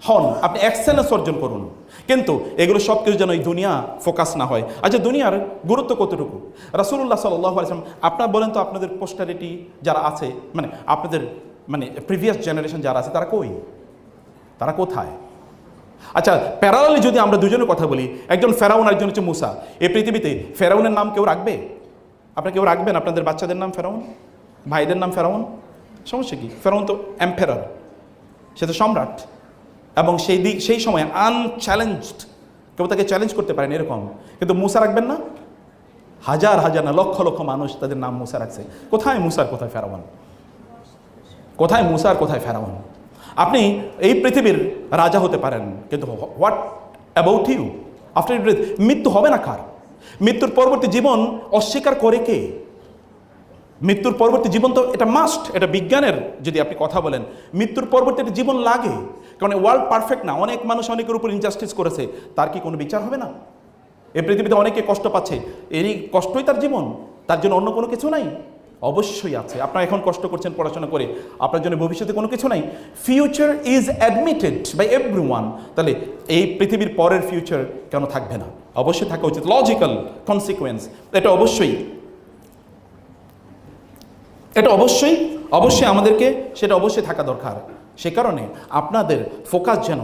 হন, আপনি এক্সেলেন্স অর্জন করুন। কিন্তু এগুলো সব কিছু যেন এই দুনিয়া ফোকাস না হয়। আচ্ছা, দুনিয়ার গুরুত্ব কতটুকু? রাসূলুল্লাহ সাল্লাল্লাহু আলাইহি ওয়াসাল্লাম, আপনার বলেন তো আপনাদের পোস্টারিটি যারা আছে, মানে আপনাদের মানে প্রিভিয়াস জেনারেশন যারা আছে, তারা কই, তারা কোথায়? আচ্ছা, প্যারালালি যদি আমরা দুজনের কথা বলি, একজন ফেরাউন, একজন হচ্ছে মূসা। এই পৃথিবীতে ফেরাউনের নাম কেউ রাখবে? আপনারা কেউ রাখবেন আপনাদের বাচ্চাদের নাম ফেরাউন, ভাইদের নাম ফেরাউন? সমস্যা কি? ফেরাউন তো এম্পায়ার, সে তো সম্রাট, এবং সেই সময় আনচ্যালেঞ্জড, কেউ তাকে চ্যালেঞ্জ করতে পারেন এরকম। কিন্তু মূসা রাখবেন না? হাজার হাজার না লক্ষ লক্ষ মানুষ তাদের নাম মূসা রাখছে। কোথায় মূসার, কোথায় ফেরাউন? কোথায় মূসার, কোথায় ফেরাউন? আপনি এই পৃথিবীর রাজা হতে পারেন, কিন্তু what about you after death? মৃত্যু হবে না কার? মৃত্যুর পরবর্তী জীবন অস্বীকার করে কে? মৃত্যুর পরবর্তী জীবন তো এটা মাস্ট, এটা বিজ্ঞানের যদি আপনি কথা বলেন, মৃত্যুর পরবর্তী একটা জীবন লাগে। কারণ ওয়ার্ল্ড পারফেক্ট না, অনেক মানুষ অনেকের উপর ইনজাস্টিস করেছে, তার কি কোনো বিচার হবে না? এই পৃথিবীতে অনেকে কষ্ট পাচ্ছে, এই কষ্টই তার জীবন, তার জন্য অন্য কোনো কিছু নাই? অবশ্যই আছে। আপনারা এখন কষ্ট করছেন পড়াশোনা করে, আপনার জন্য ভবিষ্যতে কোনো কিছু নাই। Future is admitted by everyone. তাহলে এই পৃথিবীর পরের ফিউচার কেন থাকবে না? অবশ্যই থাকা উচিত, লজিক্যাল কনসিকুয়েন্স। এটা অবশ্যই আমাদেরকে সেটা অবশ্যই থাকা দরকার। সে কারণে আপনাদের ফোকাস যেন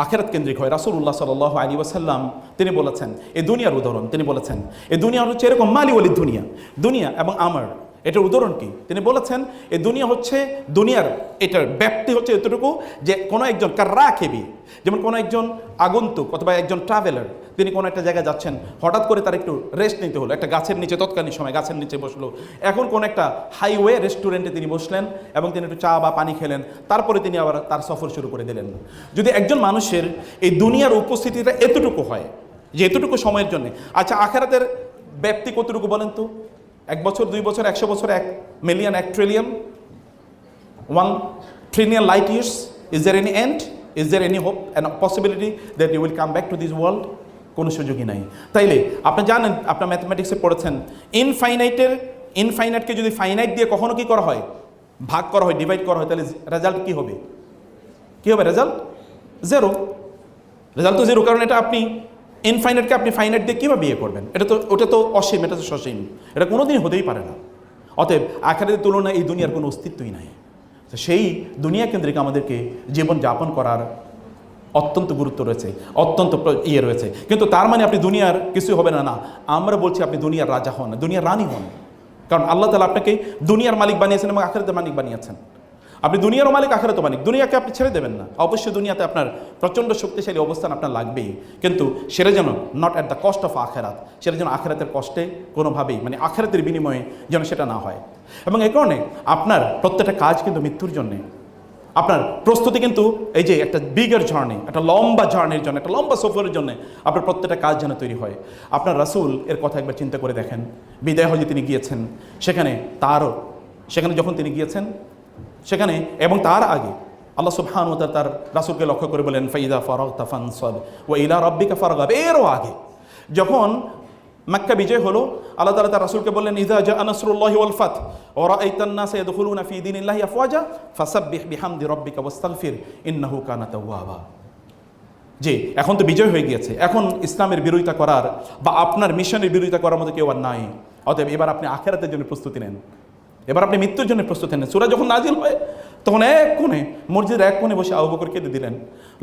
আখিরাত কেন্দ্রিক হয়। রাসূলুল্লাহ সাল্লাল্লাহু আলাইহি ওয়াসাল্লাম তিনি বলেছেন, এই দুনিয়ার উদাহরণ তিনি বলেছেন, এই দুনিয়া হচ্ছে এরকম মালি ওয়ালিদ দুনিয়া এবং আমার, এটার উদাহরণ কি? তিনি বলেছেন এই দুনিয়া হচ্ছে, দুনিয়ার এটার ব্যাপ্তি হচ্ছে এতটুকু যে কোনো একজন কাররাকিবি, যেমন কোনো একজন আগন্তুক অথবা একজন ট্রাভেলার, তিনি কোনো একটা জায়গায় যাচ্ছেন, হঠাৎ করে তার একটু রেস্ট নিতে হলো, একটা গাছের নিচে, তৎকালীন সময় গাছের নিচে বসলো। এখন কোনো একটা হাইওয়ে রেস্টুরেন্টে তিনি বসলেন এবং তিনি একটু চা বা পানি খেলেন, তারপরে তিনি আবার তার সফর শুরু করে দিলেন। যদি একজন মানুষের এই দুনিয়ার উপস্থিতিটা এতটুকু হয়, যে এতটুকু সময়ের জন্য, আচ্ছা আখিরাতের ব্যাপ্তি কতটুকু বলেন তো? 1 বছর, 2 বছর, 100 বছর, 1 million, 1 trillion, 1 trillion light years? Is there any end? Is there any hope and possibility that you will come back to this world? কোনো সুযোগই নাই। তাইলে আপনি জানেন, আপনার ম্যাথমেটিক্সে পড়েছেন, ইনফাইনাইটকে যদি ফাইনাইট দিয়ে কখনো কি করা হয়, ভাগ করা হয়, ডিভাইড করা হয়, তাহলে রেজাল্ট কি হবে? Result zero. রেজাল্ট তো জিরো, কারণ এটা আপনি ইনফাইনাইটকে আপনি ফাইনাইট দিয়ে কীভাবে বিয়ে করবেন? ওটা তো অসীম, এটা তো সসীম, এটা কোনোদিন হতেই পারে না। অতএব আখিরাতের তুলনায় এই দুনিয়ার কোনো অস্তিত্বই নাই। সেই দুনিয়া কেন্দ্রিক আমাদেরকে জীবন যাপন করার অত্যন্ত গুরুত্ব রয়েছে, অত্যন্ত রয়েছে। কিন্তু তার মানে আপনি দুনিয়ার কিছু হবে না, না। আমরা বলছি আপনি দুনিয়ার রাজা হন, দুনিয়ার রানী হন। কারণ আল্লাহ তাআলা আপনাকে দুনিয়ার মালিক বানিয়েছেন এবং আখিরাতের মালিক বানিয়েছেন। আপনি দুনিয়ারও মালিক, আখিরাতের মালিক। দুনিয়াকে আপনি ছেড়ে দেবেন না। অবশ্যই দুনিয়াতে আপনার প্রচণ্ড শক্তিশালী অবস্থান আপনার লাগবেই, কিন্তু সেটা যেন not at the cost of আখিরাত, সেটা যেন আখিরাতের কষ্টে কোনোভাবেই, মানে আখিরাতের বিনিময়ে যেন সেটা না হয়। এবং এই কারণে আপনার প্রত্যেকটা কাজ কিন্তু মৃত্যুর জন্যে। আপনার প্রস্তুতি কিন্তু এই যে একটা বিগার জার্নি, একটা লম্বা জার্নির জন্য, একটা লম্বা সফরের জন্য আপনার প্রত্যেকটা কাজ যেন তৈরি হয়। আপনার রাসূল এর কথা একবার চিন্তা করে দেখেন, বিদায় হজে তিনি গিয়েছেন, সেখানে যখন তিনি গিয়েছেন সেখানে এবং তার আগে আল্লাহ সুবহানাহু ওয়া তাআলা তার রাসূলকে লক্ষ্য করে বলেন ফাইদা ফারাগতা ফানসাব ওয়া ইলা রাব্বিকা ফারগাব। এরও আগে যখন মক্কা বিজয় হলো, আল্লাহ তাআলা তার রাসূলকে বললেন ইযা জাআ নাসরুল্লাহি ওয়াল ফাত ওয়া রাআইতান নাসা ইয়াদখুলুনা ফি দীনিল্লাহি আফওয়াজা ফাসাব্বিহ বিহামদি রাব্বিকা ওয়াস্তাগফির ইন্নাহু কানা তাওয়াবা। যে এখন তো বিজয় হয়ে গিয়েছে, এখন ইসলামের বিরোধিতা করার বা আপনার মিশনের বিরোধিতা করার মতো কেউ আর নাই। অতএব এবার আপনি আখিরাতের জন্য প্রস্তুতি নেন, এবার আপনি মৃত্যুর জন্য প্রস্তুতি নেন। সূরা যখন নাজিল হয় তখন এক কোণে, মসজিদের এক কোণে বসে আবু বকর কেঁদে দিলেন।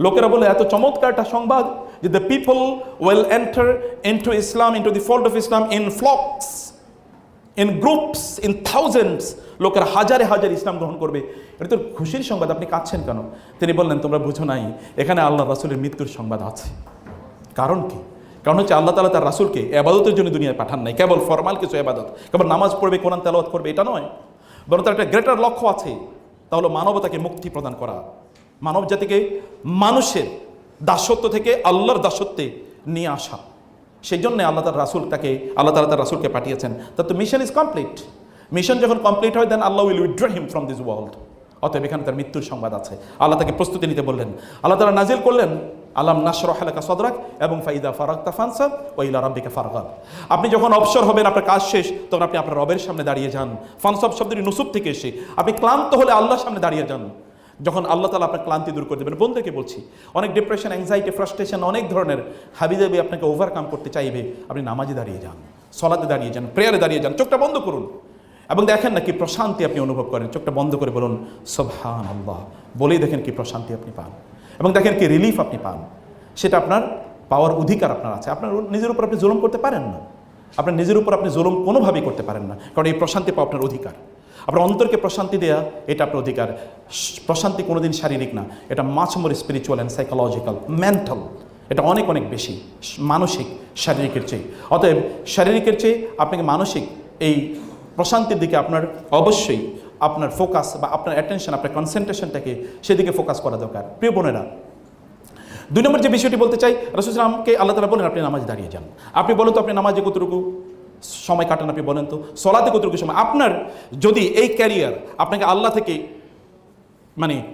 লোকেরা বলে এত চমৎকার একটা সংবাদ যে the people will enter into Islam, into the fold of Islam in flocks, in groups, in thousands. লোকেরা হাজারে হাজার ইসলাম গ্রহণ করবে। এটা তো খুশির সংবাদ, আপনি কাঁদছেন কেন? তিনি বললেন তোমরা বুঝো নাই, এখানে আল্লাহ রাসূলের মৃত্যুর সংবাদ আছে। কারণ কি? কারণ হচ্ছে আল্লাহ তাআলা তার রাসূলকে ইবাদতের জন্য দুনিয়ায় পাঠান নাই, কেবল ফরমাল কিছু ইবাদত, কেবল নামাজ পড়বে, কোরআন তেলাওয়াত করবে, এটা নয়, বরং তার একটা গ্রেটার লক্ষ্য আছে। তাহলে মানবতাকে মুক্তি প্রদান করা, মানব জাতিকে মানুষের দাসত্ব থেকে আল্লাহর দাসত্বে নিয়ে আসা। সেই জন্য আল্লাহ তার রাসূলকে পাঠিয়েছেন। তার তো মিশন ইজ কমপ্লিট। মিশন যখন কমপ্লিট হয় then Allah will withdraw him from this world. অতএব এখানে তার মৃত্যুর সংবাদ আছে। আল্লাহ তাকে প্রস্তুতি নিতে বললেন। আল্লাহ তাআলা নাজিল করলেন আলাম নাশরাহ লাকা সাদরাক এবং ফাইদা ফারাগতা ফানসাব ওয়া ইলা রাব্বিকা ফারগাব। আপনি যখন অবসর হবেন, আপনার কাজ শেষ, তখন আপনি আপনার রবের সামনে দাঁড়িয়ে যান। ফানসাব শব্দটি নুসুব থেকে এসে, আপনি ক্লান্ত হলে আল্লাহর সামনে দাঁড়িয়ে যান। যখন আল্লাহ তাআলা আপনার ক্লান্তি দূর করে দেবেন। বন্ধুকে বলছি, অনেক ডিপ্রেশন, অ্যাংজাইটি, ফ্রাস্ট্রেশন, অনেক ধরনের হাবিজাবি আপনাকে ওভারকাম করতে চাইবে, আপনি নামাজে দাঁড়িয়ে যান, সলাতে দাঁড়িয়ে যান, প্রেয়ারে দাঁড়িয়ে যান, চোখটা বন্ধ করুন এবং দেখেন না কি প্রশান্তি আপনি অনুভব করেন। চোখটা বন্ধ করে বলুন সুবহানাল্লাহ, বলেই দেখেন কি প্রশান্তি আপনি পান এবং দেখেন কি রিলিফ আপনি পান। সেটা আপনার পাওয়ার অধিকার আপনার আছে। আপনার নিজের উপর আপনি জুলুম করতে পারেন না, আপনার নিজের উপর আপনি জুলুম কোনোভাবেই করতে পারেন না, কারণ এই প্রশান্তি পাওয়া আপনার অধিকার। আপনার অন্তরকে প্রশান্তি দেয়া এটা আপনার অধিকার। প্রশান্তি কোনোদিন শারীরিক না, এটা মাছ মোর স্পিরিচুয়াল অ্যান্ড সাইকোলজিক্যাল, মেন্টাল। এটা অনেক অনেক বেশি মানসিক শারীরিকের চেয়ে। অতএব শারীরিকের চেয়ে আপনাকে মানসিক এই প্রশান্তির দিকে আপনার অবশ্যই আপনার ফোকাস বা আপনার অ্যাটেনশন, আপনার কনসেন্ট্রেশনটাকে সেদিকে ফোকাস করা দরকার। প্রিয় বোনেরা, 2 নম্বর যে বিষয়টি বলতে চাই, রাসূল সাল্লাল্লাহু আলাইহি ওয়াসাল্লামকে আল্লাহ তাআলা বলেন আপনি নামাজে দাঁড়িয়ে যান। আপনি বলেন তো আপনি নামাজে কতটুকু সময় কাটান, আপনি বলেন তো সলাতে কতটুকু সময়। আপনার যদি এই ক্যারিয়ার আপনাকে আল্লাহ থেকে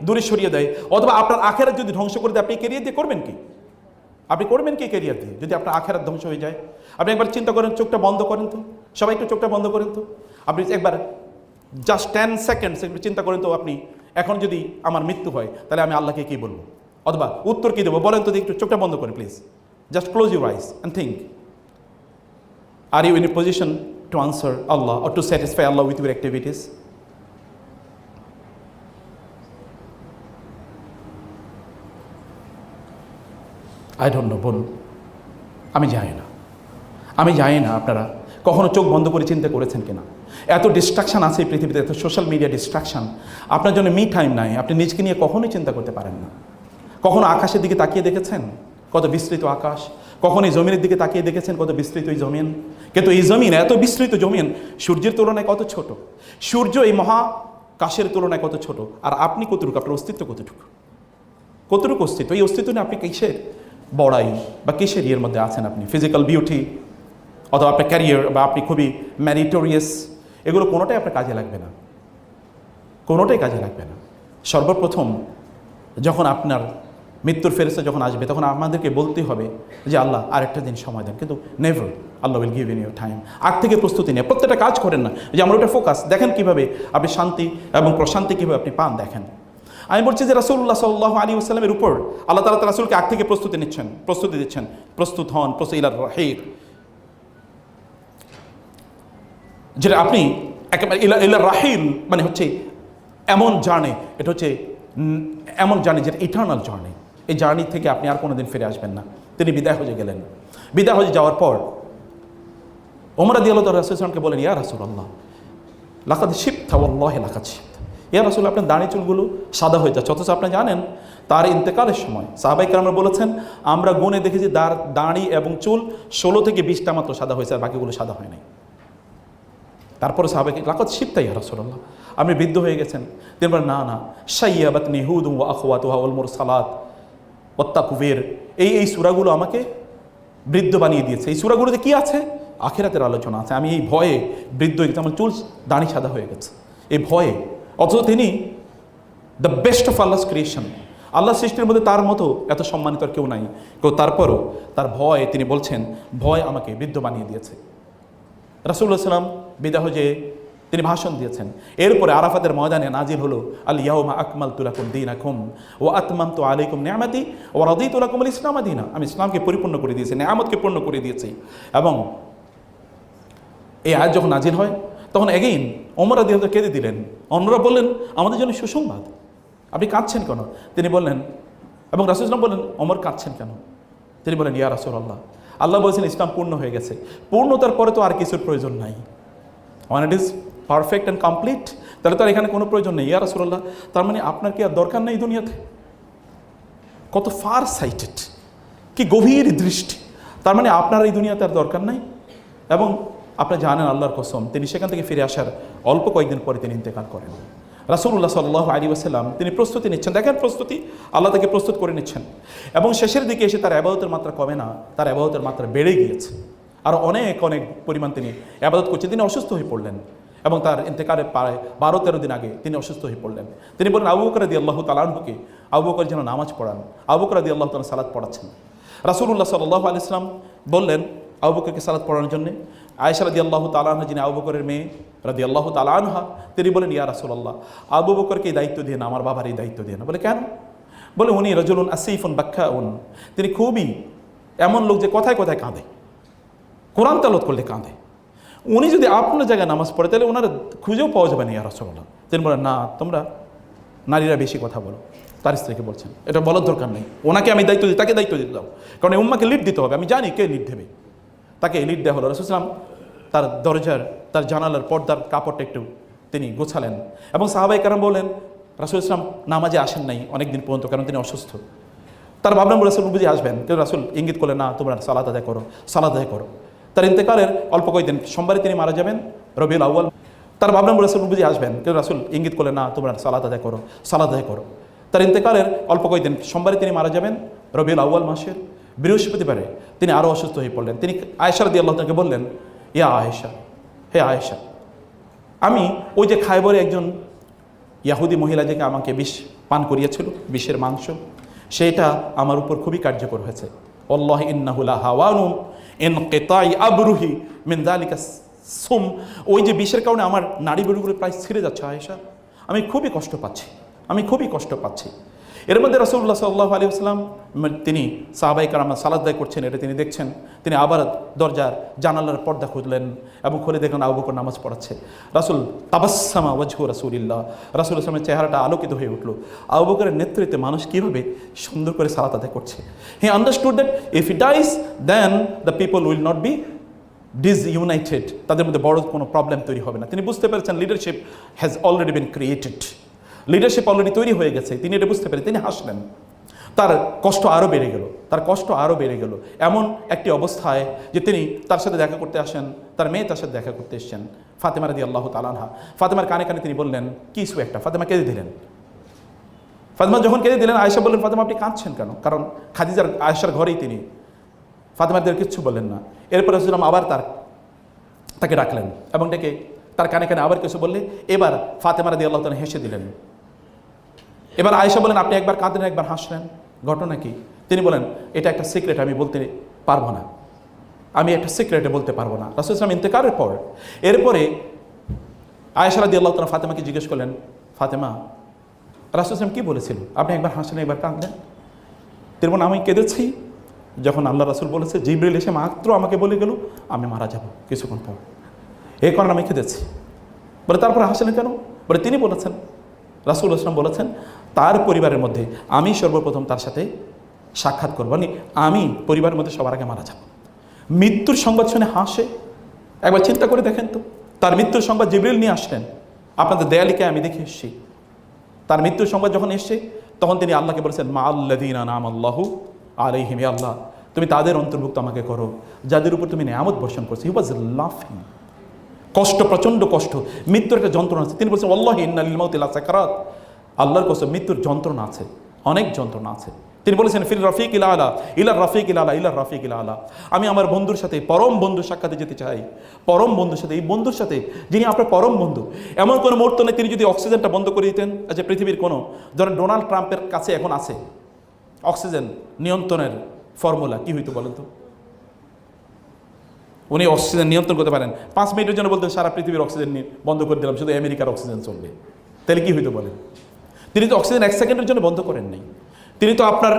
দূরে সরিয়ে দেয়, অথবা আপনার আখিরাত যদি ধ্বংস করে দেয়, আপনি ক্যারিয়ার দিয়ে করবেন কি? আপনি করবেন কি ক্যারিয়ার দিয়ে যদি আপনার আখিরাত ধ্বংস হয়ে যায়? আপনি একবার চিন্তা করেন, চোখটা বন্ধ করেন তো, সবাই একটু চোখটা বন্ধ করেন তো। আপনি একবার জাস্ট 10 সেকেন্ডস একটু চিন্তা করেন তো, আপনি এখন যদি আমার মৃত্যু হয় তাহলে আমি আল্লাহকে কি বলবো, অথবা উত্তর কি দেবো? বলেন তো, একটু চোখটা বন্ধ করে please, just close your eyes and think. Are you in a position to answer Allah or to satisfy Allah with your activities? I don't know, বলুন। আমি জানি না আপনারা কখনো চোখ বন্ধ করে চিন্তা করেছেন কিনা। এত ডিস্ট্রাকশন আছে এই পৃথিবীতে, এত সোশ্যাল মিডিয়া ডিস্ট্রাকশন, আপনার জন্য মি টাইম নাই। আপনি নিজকে নিয়ে কখনোই চিন্তা করতে পারেন না। কখনো আকাশের দিকে তাকিয়ে দেখেছেন কত বিস্তৃত আকাশ? কখন এই জমিনের দিকে তাকিয়ে দেখেছেন কত বিস্তৃত এই জমিন? কিন্তু এই জমিন, এত বিস্তৃত জমিন, সূর্যের তুলনায় কত ছোট। সূর্য এই মহাকাশের তুলনায় কত ছোট। আর আপনি কতটুকু, আপনার অস্তিত্ব কতটুকু অস্তিত্ব? এই অস্তিত্ব নিয়ে আপনি কিসের বড়াই বা কিসের ইয়ের মধ্যে আছেন? আপনি ফিজিক্যাল বিউটি অথবা আপনার ক্যারিয়ার বা আপনি খুবই ম্যারিটোরিয়াস, এগুলো কোনোটাই আপনার কাজে লাগবে না, কোনোটাই কাজে লাগবে না। সর্বপ্রথম যখন আপনার মৃত্যুর ফেরেশতা যখন আসবে, তখন আমাদেরকে বলতে হবে যে আল্লাহ আরেকটা দিন সময় দেন, কিন্তু never Allah will give in your time. আগ থেকে প্রস্তুতি নিয়ে প্রত্যেকটা কাজ করেন না যে আমরা ওটা ফোকাস। দেখেন কীভাবে আপনি শান্তি এবং প্রশান্তি কীভাবে আপনি পান। দেখেন, আমি বলছি যে রাসূলুল্লাহ সাল্লাল্লাহু আলাইহি ওয়াসাল্লামের উপর আল্লাহ তাআলা রাসূলকে আগ থেকে প্রস্তুতি দিচ্ছেন, প্রস্তুত হন, ইলার রাহির, যেটা আপনি একেবারে ইলার রাহিল হচ্ছে এমন জার্নি, এটা হচ্ছে এমন জার্নি যেটা ইটার্নাল জার্নি। এই জার্নি থেকে আপনি আর কোনোদিন ফিরে আসবেন না। তিনি বিদায় হজে গেলেন। বিদায় হজে যাওয়ার পর ওমর রাদিয়াল্লাহু তাআলা রাসূল সাল্লাল্লাহু আলাইহি ওয়াসাল্লামকে বলেন, ইয়া রাসূলুল্লাহ লাকাদ শিবতা ওয়াল্লাহি লাকাদ শিবতা। ইয়া রাসূল, আপনার দাড়ি চুলগুলো সাদা হয়ে যাচ্ছে, অথচ আপনি জানেন তার ইন্তেকালের সময় সাহাবায়ে কেরামরা বলেছেন আমরা গুণে দেখেছি দাড়ি এবং চুল 16 থেকে 20টা মাত্র সাদা হয়েছে, আর বাকিগুলো সাদা হয় নাই। তারপরে সাহাবাকে লাকাত শিবতা ইয়া রাসূলুল্লাহ, আপনি বৃদ্ধ হয়ে গেছেন। তিনি বলেন না না, শাইয়াবাতনি হুদ ওয়া আখওয়াতুহা ওয়াল মুরসালাত ওয়াত্তাকুবীর, এই সূরাগুলো আমাকে বৃদ্ধ বানিয়ে দিয়েছে। এই সূরাগুলোতে কি আছে? আখিরাতের আলোচনা আছে। আমি এই ভয়ে বৃদ্ধ হয়ে গেছি, আমার চুল দাড়ি সাদা হয়ে গেছে এই ভয়ে। অথচ তিনি the best of Allah's creation, আল্লাহ সৃষ্টির মধ্যে তার মতো এত সম্মানিত আর কেউ নাই। তারপরও তার ভয়, তিনি বলছেন ভয় আমাকে বৃদ্ধ বানিয়ে দিয়েছে। রাসূলুল্লাহ সাল্লাম বিদায় হয়ে তিনি ভাষণ দিয়েছেন। এরপরে আরাফাতের ময়দানে নাজিল হলো আল ইয়াউমা আকমালতু লাকুম দীনাকুম ওয়া আতমামতু আলাইকুম নি'মাতি ওয়া রাদিতু লাকুমুল ইসলাম দীনা, আমি ইসলামকে পরিপূর্ণ করে দিয়েছি, নিয়ামতকে পূর্ণ করে দিয়েছি। এবং এই আয়াত যখন নাজিল হয় তখন এগেইন ওমর রাদিয়াল্লাহু কেঁদে দিলেন। অন্যরা বললেন আমাদের জন্য সুসংবাদ, আপনি কাঁদছেন কেন? তিনি বললেন, এবং রাসূল সাল্লাল্লাহু বললেন ওমর কাঁদছেন কেন? তিনি বলেন ইয়া রাসূলুল্লাহ, আল্লাহ বলেছেন ইসলাম পূর্ণ হয়ে গেছে, পূর্ণতার পরে তো আর কিছুর প্রয়োজন নাই। One it is perfect and complete, তাহলে তো আর এখানে কোনো প্রয়োজন নেই। ইয়া রাসূলুল্লাহ, তার মানে আপনার কি আর দরকার নেই দুনিয়াতে? কত ফার সাইটেড, কি গভীর দৃষ্টি! তার মানে আপনার এই দুনিয়াতে আর দরকার নাই। এবং আপনি জানেন আল্লাহর কসম, তিনি সেখান থেকে ফিরে আসার অল্প কয়েকদিন পরে তিনি ইন্তেকাল করেন। রাসূলুল্লাহ সাল্লাল্লাহু আলাইহি ওয়াসাল্লাম তিনি প্রস্তুতি নিচ্ছেন, দেখেন প্রস্তুতি, আল্লাহ তাকে প্রস্তুত করে নিচ্ছেন। এবং শেষের দিকে এসে তার ইবাদতের মাত্রা কমে না, তার ইবাদতের মাত্রা বেড়ে গিয়েছে। আর অনেক অনেক পরিমাণ তিনি ইবাদত করছেন। তিনি অসুস্থ হয়ে পড়লেন এবং তার ইন্তেকালের প্রায় 12-13 দিন আগে তিনি অসুস্থ হয়ে পড়লেন। তিনি বলেন আবু বকর রাদিয়াল্লাহু তাআলা আনহুকে আবু বকর যেন নামাজ পড়ান। আবু বকর রাদিয়াল্লাহু তাআলা সালাত পড়াচ্ছেন। রাসূলুল্লাহ সাল্লাল্লাহু আলাইহি ওয়াসাল্লাম বললেন আবু বকরকে সালাত পড়ানোর জন্য। আয়েশা রাদিয়াল্লাহু তাআলা আনহা, যিনি আবু বকরের মেয়ে রাদিয়াল্লাহু তাআলা আনহা, তিনি বলেন ইয়া রাসূলুল্লাহ, আবু বকরকে এই দায়িত্ব দিয়ে না, আমার বাবার এই দায়িত্ব দিয়ে না। বলে কেন? বলে উনি রাজুলুন আসিফুন বাক্কাউন, তিনি খুবই এমন লোক যে কথায় কথায় কাঁদে, কোরআন তেলাওয়াত করলে কাঁদে। উনি যদি আপনার জায়গায় নামাজ পড়ে তাহলে ওনারা খুঁজেও পাওয়া যাবে না ইয়া রাসূলুল্লাহ। তিনি বলেন না, তোমরা নারীরা বেশি কথা বলো। তার স্ত্রীকে বলছেন এটা বলার দরকার নেই, ওনাকে আমি দায়িত্ব দিই, তাকে দায়িত্ব দিতে দাও, কারণ এই উম্মাকে লিড দিতে হবে, আমি জানি কে লিড দেবে। তাকে লিড দেওয়া হলো। রাসূল সাল্লাল্লাহু আলাইহি ওয়াসাল্লাম তার দরজার, তার জানালার পর্দার কাপড়টা একটু তিনি গোছালেন এবং সাহাবায়ে কেরাম বলেন রাসূল সাল্লাল্লাহু আলাইহি ওয়াসাল্লাম নামাজে আসেন নাই অনেক দিন পর্যন্ত, কারণ তিনি অসুস্থ। তার ভাবলাম রাসূল বুঝি আসবেন, কিন্তু রাসূল ইঙ্গিত করলেন না, তোমরা সালাত আদায় করো, সালাত আদায় করো। তার ইন্তেকালের অল্প কয়েকদিন, সোমবারে তিনি মারা যাবেন রবিউল আউয়াল। তার ভাবলাম রাসূল বুঝি আসবেন, কিন্তু রাসূল ইঙ্গিত করলেন না, তোমরা সালাত আদায় করো, সালাত আদায় করো। তার ইন্তেকালের অল্প কয়েকদিন, সোমবারে তিনি মারা যাবেন রবিউল আউয়াল মাসের বৃহস্পতিবারে তিনি আরও অসুস্থ হয়ে পড়লেন। তিনি আয়েশা রাদিয়াল্লাহু তাআলাকে বললেন ইয়া আয়েশা, হে আয়েশা, আমি ওই যে খায়বরে একজন ইয়াহুদি মহিলা যে আমাকে বিষ পান করিয়েছিল, বিষের মাংস, সেটা আমার উপর খুবই কার্যকর হয়েছে। ওয়াল্লাহি ইন্নাহু লাহাওয়ানুন ইনকিতাই আবরুহি মিন যালিকা সুম, ওই যে বিষের কারণে আমার নাড়ি বেরুগুলো প্রায় ছিঁড়ে যাচ্ছে আয়েশা, আমি খুবই কষ্ট পাচ্ছি, আমি খুবই কষ্ট পাচ্ছি। এর মধ্যে রাসূলুল্লাহ সাল্লাল্লাহু আলাইহি ওয়াসাল্লাম তিনি সাহাবায়ে কেরাম সালাত আদায় করছেন, এটা তিনি দেখছেন। তিনি আবার দরজার জানালার পর্দা খুললেন এবং খুলে দেখলেন আবু বকর নামাজ পড়াচ্ছে। রাসূল তাবাসসামা ওয়াজহু রাসূলিল্লাহ, রাসূল সাল্লামের চেহারাটা আলোকিত হয়ে উঠল। আবু বকরের নেতৃত্বে মানুষ কীভাবে সুন্দর করে সালাত আদায় করছে। He understood that if he dies then the people will not be disunited, তাদের মধ্যে বড় কোনো প্রবলেম তৈরি হবে না। তিনি বুঝতে পেরেছেন leadership has already been created, leadership already তৈরি হয়ে গেছে। তিনি এটা বুঝতে পেরে তিনি হাসলেন। তার কষ্ট আরও বেড়ে গেল, তার কষ্ট আরও বেড়ে গেল। এমন একটি অবস্থায় যে তিনি তার সাথে দেখা করতে আসেন, তার মেয়ে তার সাথে দেখা করতে এসেছেন, ফাতেমা রাদিয়াল্লাহু তাআলা আনহা। ফাতেমার কানে কানে তিনি বললেন কিছু একটা, ফাতেমা কেঁদে দিলেন। ফাতেমা যখন কেঁদে দিলেন, আয়েশা বললেন ফাতেমা আপনি কাঁদছেন কেন? কারণ খাদিজার আয়েশার ঘরেই তিনি। ফাতেমাদের কিচ্ছু বললেন না। এরপরে রাসূলুল্লাহ আবার তাকে ডাকলেন এবং ডেকে তার কানে কানে আবার কিছু বললে এবার ফাতেমা রাদিয়াল্লাহু তাআলা হেসে দিলেন। এবার আয়েশা বলেন আপনি একবার কাঁদলেন, একবার হাসলেন, ঘটনা কি? তিনি বলেন এটা একটা সিক্রেট, আমি বলতে পারবো না, আমি একটা সিক্রেটে বলতে পারবো না। রাসূল সাল্লাল্লাহু আলাইহি ওয়াসাল্লাম ইন্তেকালের পর এরপরে আয়েশা রাদিয়াল্লাহু তাআলা ফাতেমাকে জিজ্ঞেস করলেন, ফাতেমা রাসূল সাল্লাল্লাহু আলাইহি ওয়াসাল্লাম কী বলেছিল? আপনি একবার হাসলেন, একবার কাঁদলেন। তিনি বলেন আমি কেঁদেছি যখন আল্লাহ রাসূল বলেছে, জিবরিল এসে মাত্র আমাকে বলে গেল আমি মারা যাব কিছুক্ষণ পর, এই কারণে আমি কেঁদেছি। বলে তারপরে হাসলেন কেন? বলে তিনি বলেছেন, রাসূলুল্লাহ সাল্লাল্লাহু আলাইহি ওয়াসাল্লাম বলেছেন তার পরিবারের মধ্যে আমি সর্বপ্রথম তার সাথে সাক্ষাৎ করব, মানে আমি পরিবারের মধ্যে সবার আগে মারা যাব। মৃত্যুর সংবাদ শুনে হাসে। একবার চিন্তা করে দেখেন তো, তার মৃত্যুর সংবাদ জিবরিল নিয়ে আসলেন, আপনাদের দেয়ালিকে আমি দেখে এসেছি। তার মৃত্যুর সংবাদ যখন এসছে তখন তিনি আল্লাহকে বলেছেন মা আল্লাযীনা আনআমাল্লাহু আলাইহিম, হে আল্লাহ তুমি তাদের অন্তর্ভুক্ত আমাকে করো যাদের উপর তুমি নিয়ামত বর্ষণ করছো। হি ওয়াজ লাফিং, কষ্ট, প্রচণ্ড কষ্ট, মৃত্যুর একটা যন্ত্রণা আছে। তিনি বলছেন আল্লাহ ইন্না লিল মাউতি লাসাকারাত, আল্লাহর কসম মৃত্যুর যন্ত্রণা আছে, অনেক যন্ত্রণা আছে। তিনি বলেছেন ফিল রাফিক ইল আলা ইলার রাফিক ইল আলা ইলার রাফিক ইল আলা, আমি আমার বন্ধুর সাথে, পরম বন্ধুর সাক্ষাতে যেতে চাই, পরম বন্ধুর সাথে, এই বন্ধুর সাথে যিনি আপনার পরম বন্ধু। এমন কোনো মুহূর্ত নেই তিনি যদি অক্সিজেনটা বন্ধ করে দিতেন, যে পৃথিবীর কোনো, ধরেন ডোনাল্ড ট্রাম্পের কাছে এখন আছে অক্সিজেন নিয়ন্ত্রণের ফর্মুলা, কি হইতো বলেন তো? উনি অক্সিজেন নিয়ন্ত্রণ করতে পারেন, 5 মিনিটের জন্য বলতেন সারা পৃথিবীর অক্সিজেন বন্ধ করে দিলাম, শুধু আমেরিকার অক্সিজেন চলবে, তাহলে কি হইতো বলেন? তিনি তো অক্সিজেন 1 সেকেন্ডের জন্য বন্ধ করেন নাই। তিনি তো আপনার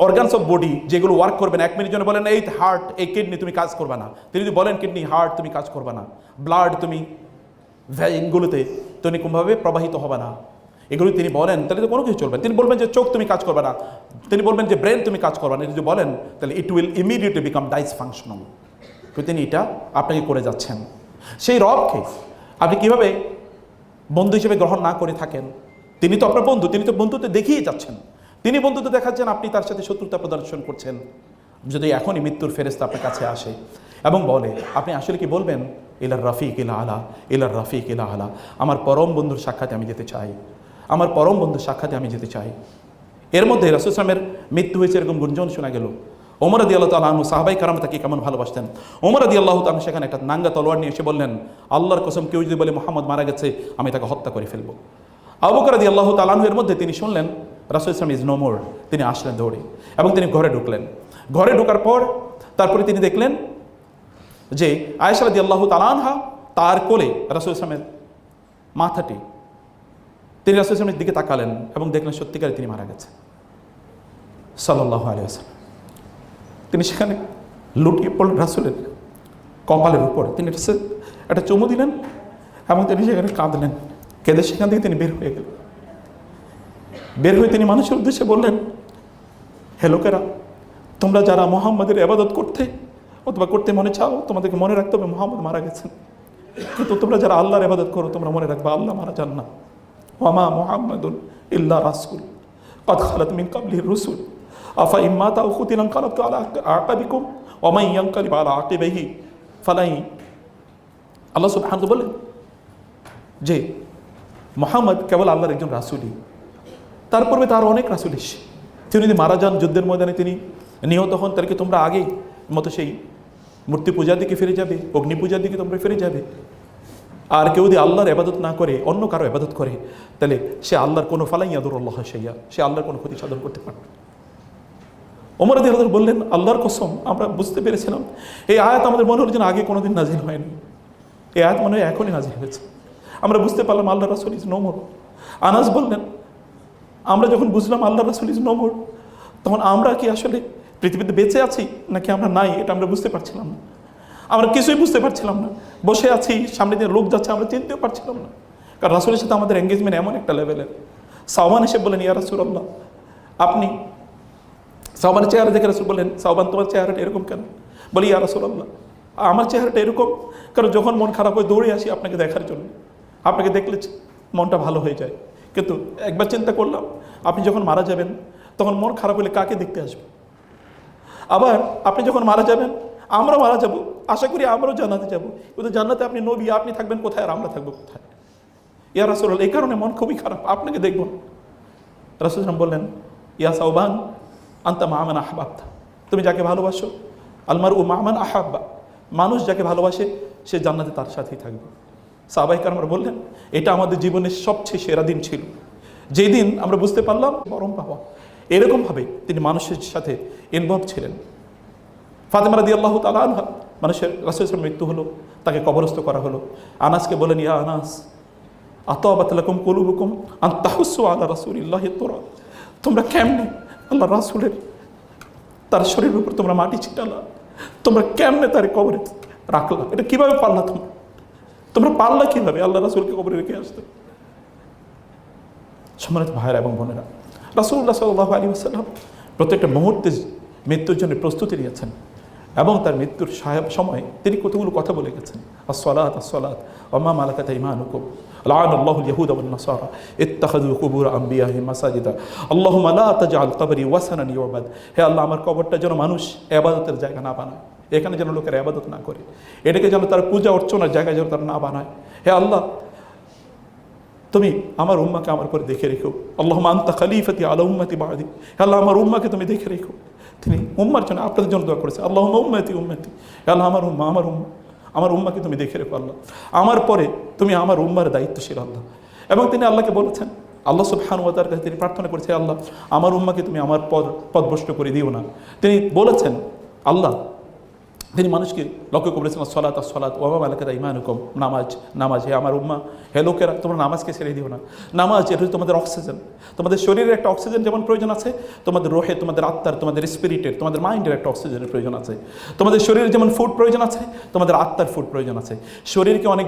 অর্গানস অফ বডি যেগুলো ওয়ার্ক করবেন 1 মিনিটের জন্য বলেন এই হার্ট, এই কিডনি তুমি কাজ করবে না, তিনি যদি বলেন কিডনি, হার্ট তুমি কাজ করবে না, ব্লাড তুমি ভেইনগুলোতে তুমি কোনোভাবে প্রবাহিত হবে না, এগুলো তিনি বলেন, তাহলে তো কোনো কিছু চলবে। তিনি বলবেন যে চোখ তুমি কাজ করবে না, তিনি বলবেন যে ব্রেন তুমি কাজ করবে না, যদি বলেন তাহলে ইট উইল ইমিডিয়েটলি বিকাম ডাইসফাংশনাল। তো তিনি এটা আপনাকে করে যাচ্ছেন। সেই রবকে আপনি কিভাবে বন্ধু হিসেবে গ্রহণ না করে থাকেন? তিনি তো আপনার বন্ধু, তিনি তো বন্ধুতে দেখিয়ে যাচ্ছেন, তিনি বন্ধুতে দেখাচ্ছেন, আপনি তার সাথে শত্রুতা প্রদর্শন করছেন। যদি এখনই মৃত্যুর ফেরেশতা আপনার কাছে আসে এবং বলে, আপনি আসলে কি বলবেন? ইলার রাফিক ইলা আলা ইলার রাফিক ইলা আলা, আমার পরম বন্ধুর সাক্ষাতে আমি যেতে চাই, আমার পরম বন্ধুর সাক্ষাতে আমি যেতে চাই। এর মধ্যে রাসূল সাল্লাল্লাহু আলাইহি ওয়াসাল্লামের মৃত্যু হয়েছে এরকম গুঞ্জন শোনা গেল। ওমর রাদিয়াল্লাহু তাআলা আনহু, সাহাবায়ে কেরাম তাকে কেমন ভালোবাসতেন। ওমর রাদিয়াল্লাহু তাআলা সেখানে একটা নাঙ্গা তলোয়ার নিয়ে এসে বললেন, আল্লাহর কসম কেউ যদি বলে মুহাম্মদ মারা গেছে, আমি তাকে হত্যা করে ফেলবো। আবু বকর রাদিয়াল্লাহু তাআলা আনহু এর মধ্যে তিনি শুনলেন রাসূল সাল্লাল্লাহু আলাইহি ওয়াসাল্লাম ইজ নো মোর, তিনি আসলেন দৌড়ে এবং তিনি ঘরে ঢুকলেন। ঘরে ঢোকার পর তারপরে তিনি দেখলেন যে আয়েশা রাদিয়াল্লাহু তাআলা আনহা তার কোলে রাসূল সাল্লাল্লাহু আলাইহি ওয়াসাল্লামের মাথাটি, তিনি রাসূল সাল্লাল্লাহু আলাইহি ওয়াসাল্লামের দিকে তাকালেন এবং দেখলেন সত্যিকারে তিনি মারা গেছেন সাল্লাল্লাহু আলাইহি ওয়াসাল্লাম। তিনি সেখানে লুটিয়ে পড়লেন রাসূলের কপালের উপর, তিনি একটা চুমু দিলেন এবং তিনি সেখানে কাঁদলেন। কেঁদে সেখান থেকে তিনি বের হয়ে গেলেন। বের হয়ে তিনি মানুষের উদ্দেশ্যে বললেন, হে লোকেরা, তোমরা যারা মুহাম্মাদের ইবাদত করতে অথবা করতে মনে চাও, তোমাদেরকে মনে রাখতে হবে মুহাম্মদ মারা গেছেন। কিন্তু তোমরা যারা আল্লাহর ইবাদত করো, তোমরা মনে রাখবে আল্লাহ মারা যান না। ওয়ামা মুহাম্মাদুন ইল্লা রাসূল ক্বাদ খালাত মিন ক্বাবলিহির রুসুল আফা ইন মাতা আও কুতিলা ইনকালাবতুম আলা আকাবিকুম ওয়া মান ইয়ানকালিব আলা আকিবাইহি ফালাই। আল্লাহ সুবহানাহু ওয়া তাআলা বলেন যে মুহাম্মদ কেবল আল্লাহর একজন রাসূলই, তারপরে তার অনেক রাসূল এসেছে। তিনি যদি মারা যান, যুদ্ধের ময়দানে তিনি নিহত হন, তাহলে কি তোমরা আগেই মতো সেই মূর্তি পূজার দিকে ফিরে যাবে, অগ্নি পূজার দিকে তোমরা ফিরে যাবে? আর কেউ যদি আল্লাহর ইবাদত না করে, অন্য কারো ইবাদত করে, তাহলে সে আল্লাহর কোনো ফালাই ইয়াদুরুল্লাহ শাইয়া, সে আল্লাহর কোনো ক্ষতি সাধন করতে পারবে। ওমর রাদিয়াল্লাহু আনহু বললেন, আল্লাহর কসম আমরা বুঝতে পেরেছিলাম এই আয়াত আমাদের মনে হলো যেন আগে কোনোদিন নাজিল হয়নি, এই আয়াত মনে হয় এখনই নাজিল হয়েছে। আমরা বুঝতে পারলাম আল্লাহ রাসূল ইজ নো মোর। আনাস বললেন, আমরা যখন বুঝলাম আল্লাহ রাসূল ইজ নো মোর, তখন আমরা কি আসলে পৃথিবীতে বেঁচে আছি নাকি আমরা নাই, এটা আমরা বুঝতে পারছিলাম না। আমরা কিছুই বুঝতে পারছিলাম না, বসে আছি, সামনে দিয়ে লোক যাচ্ছে, আমরা চিনতেও পারছিলাম না। কারণ রাসূলের সাথে আমাদের এঙ্গেজমেন্ট এমন একটা লেভেলের। সাওবান এসে বললেন, ইয়া রাসূলুল্লাহ, আপনি, সাওবানের চেহারা দেখে রাসূল বললেন, সাওবান তোমার চেহারাটা এরকম কেন? বলি, ইয়া রাসূলুল্লাহ, আমার চেহারাটা এরকম কারণ যখন মন খারাপ হয় দৌড়ে আসি আপনাকে দেখার জন্য, আপনাকে দেখলে মনটা ভালো হয়ে যায়। কিন্তু একবার চিন্তা করলাম, আপনি যখন মারা যাবেন তখন মন খারাপ হলে কাকে দেখতে আসবে? আবার আপনি যখন মারা যাবেন, আমরা মারা যাব, আশা করি আমরাও জান্নাতে যাব, কিন্তু জান্নাতে আপনি নবী, আপনি থাকবেন কোথায় আর আমরা থাকবো কোথায়? ইয়া রাসূলুল্লাহ, এই কারণে মন খুবই খারাপ, আপনাকে দেখব। রাসূল বললেন, ইয়া সাওবান আনতা মা মান আহবাবতা, তুমি যাকে ভালোবাসো, আলমারউ মা মান আহাব্বা, মানুষ যাকে ভালোবাসে সে জান্নাতে তার সাথেই থাকবে। সাহাবায়ে কেরামরা বললেন, এটা আমাদের জীবনের সবচেয়ে সেরা দিন ছিল, যেই দিন আমরা বুঝতে পারলাম পরম পাওয়া। এরকমভাবে তিনি মানুষের সাথে ইনভলভ ছিলেন। ফাতেমা রাদিয়াল্লাহু তাআলা আনহা, মানুষের রাসূল সাল্লাল্লাহু আলাইহি ওয়াসাল্লাম মৃত্যু হলো, তাকে কবরস্থ করা হলো। আনাসকে বলেন, ইয়া আনাস আতাবাত লাকুম কুলুবুকুম আন তাহুসসু আলা রাসূলিল্লাহি তুরা, তোমরা কেমনে আল্লাহ রাসূলের তার শরীরের উপর তোমরা মাটি ছিটালা, তোমরা কেমনে তার কবরে রাখলা? এটা কিভাবে পারলা? তোমরা পারলা কিভাবে আল্লাহ রাসূলকে কবরে রেখে আসতে? সম্মানিত ভাইয়েরা এবং বোনেরা, রাসূলুল্লাহ সাল্লাল্লাহু আলাইহি ওয়াসাল্লাম প্রত্যেকটা মুহূর্তে মৃত্যুর জন্য প্রস্তুতি নিয়েছেন এবং তার মৃত্যুর সময় তিনি কতগুলো কথা বলে গেছেন। আসসালাত আসসালাত ওয়া মা মালাকাত আইমানুকুম লাআনাল্লাহুল ইয়াহুদা ওয়ান নাসারা ইত্তাখাযু কুবুর আম্বিয়াহিম মাসাজিদা আল্লাহুম্মা লা তাজআল কবরি ওয়াসানান ইউবাদ। হে আল্লাহ, আমার কবরটা যেন মানুষ ইবাদতের জায়গা না বানায়। এখানে যেন লোকের ইবাদত না করে, এটাকে যেন তার পূজা অর্চনার জায়গায় যেন তারা না বানায়। হে আল্লাহ, তুমি আমার উম্মাকে আমার করে দেখে রেখো। আল্লাহুম্মা আনতা খলিফাতি আলা উম্মতি বাদি। হে আল্লাহ, আমার উম্মাকে তুমি দেখে রেখো। তিনি উম্মার জন্য, আপনাদের জন্য দোয়া করেছে, আল্লাহুম্মা উম্মতি উম্মতি। হে আল্লাহ, আমার উম্মা, আমার উম্মাকে তুমি দেখে রেখো আল্লাহ, আমার পরে তুমি আমার উম্মার দায়িত্বশীল আল্লাহ। এবং তিনি আল্লাহকে বলেছেন, আল্লাহ সুবহানাহু ওয়া তাআলার কাছে তিনি প্রার্থনা করেছে, আল্লাহ আমার উম্মাকে তুমি আমার পথভ্রষ্ট করে দিও না। তিনি বলেছেন, আল্লাহ, তিনি মানুষকে লক্ষ্য করেছেন, সলাত সলাত ওয়া মা মালাকাত আইমানুকুম, নামাজ নামাজ। হে আমার উম্মা, হে লোকেরা, তোমরা নামাজকে ছেড়ে দিও না। নামাজ এটা হচ্ছে তোমাদের অক্সিজেন। তোমাদের শরীরের একটা অক্সিজেন যেমন প্রয়োজন আছে, তোমাদের রোহে, তোমাদের আত্মার, তোমাদের স্পিরিটের, তোমাদের মাইন্ডের একটা অক্সিজেনের প্রয়োজন আছে। তোমাদের শরীরের যেমন ফুড প্রয়োজন আছে, তোমাদের আত্মার ফুড প্রয়োজন আছে। শরীরকে অনেক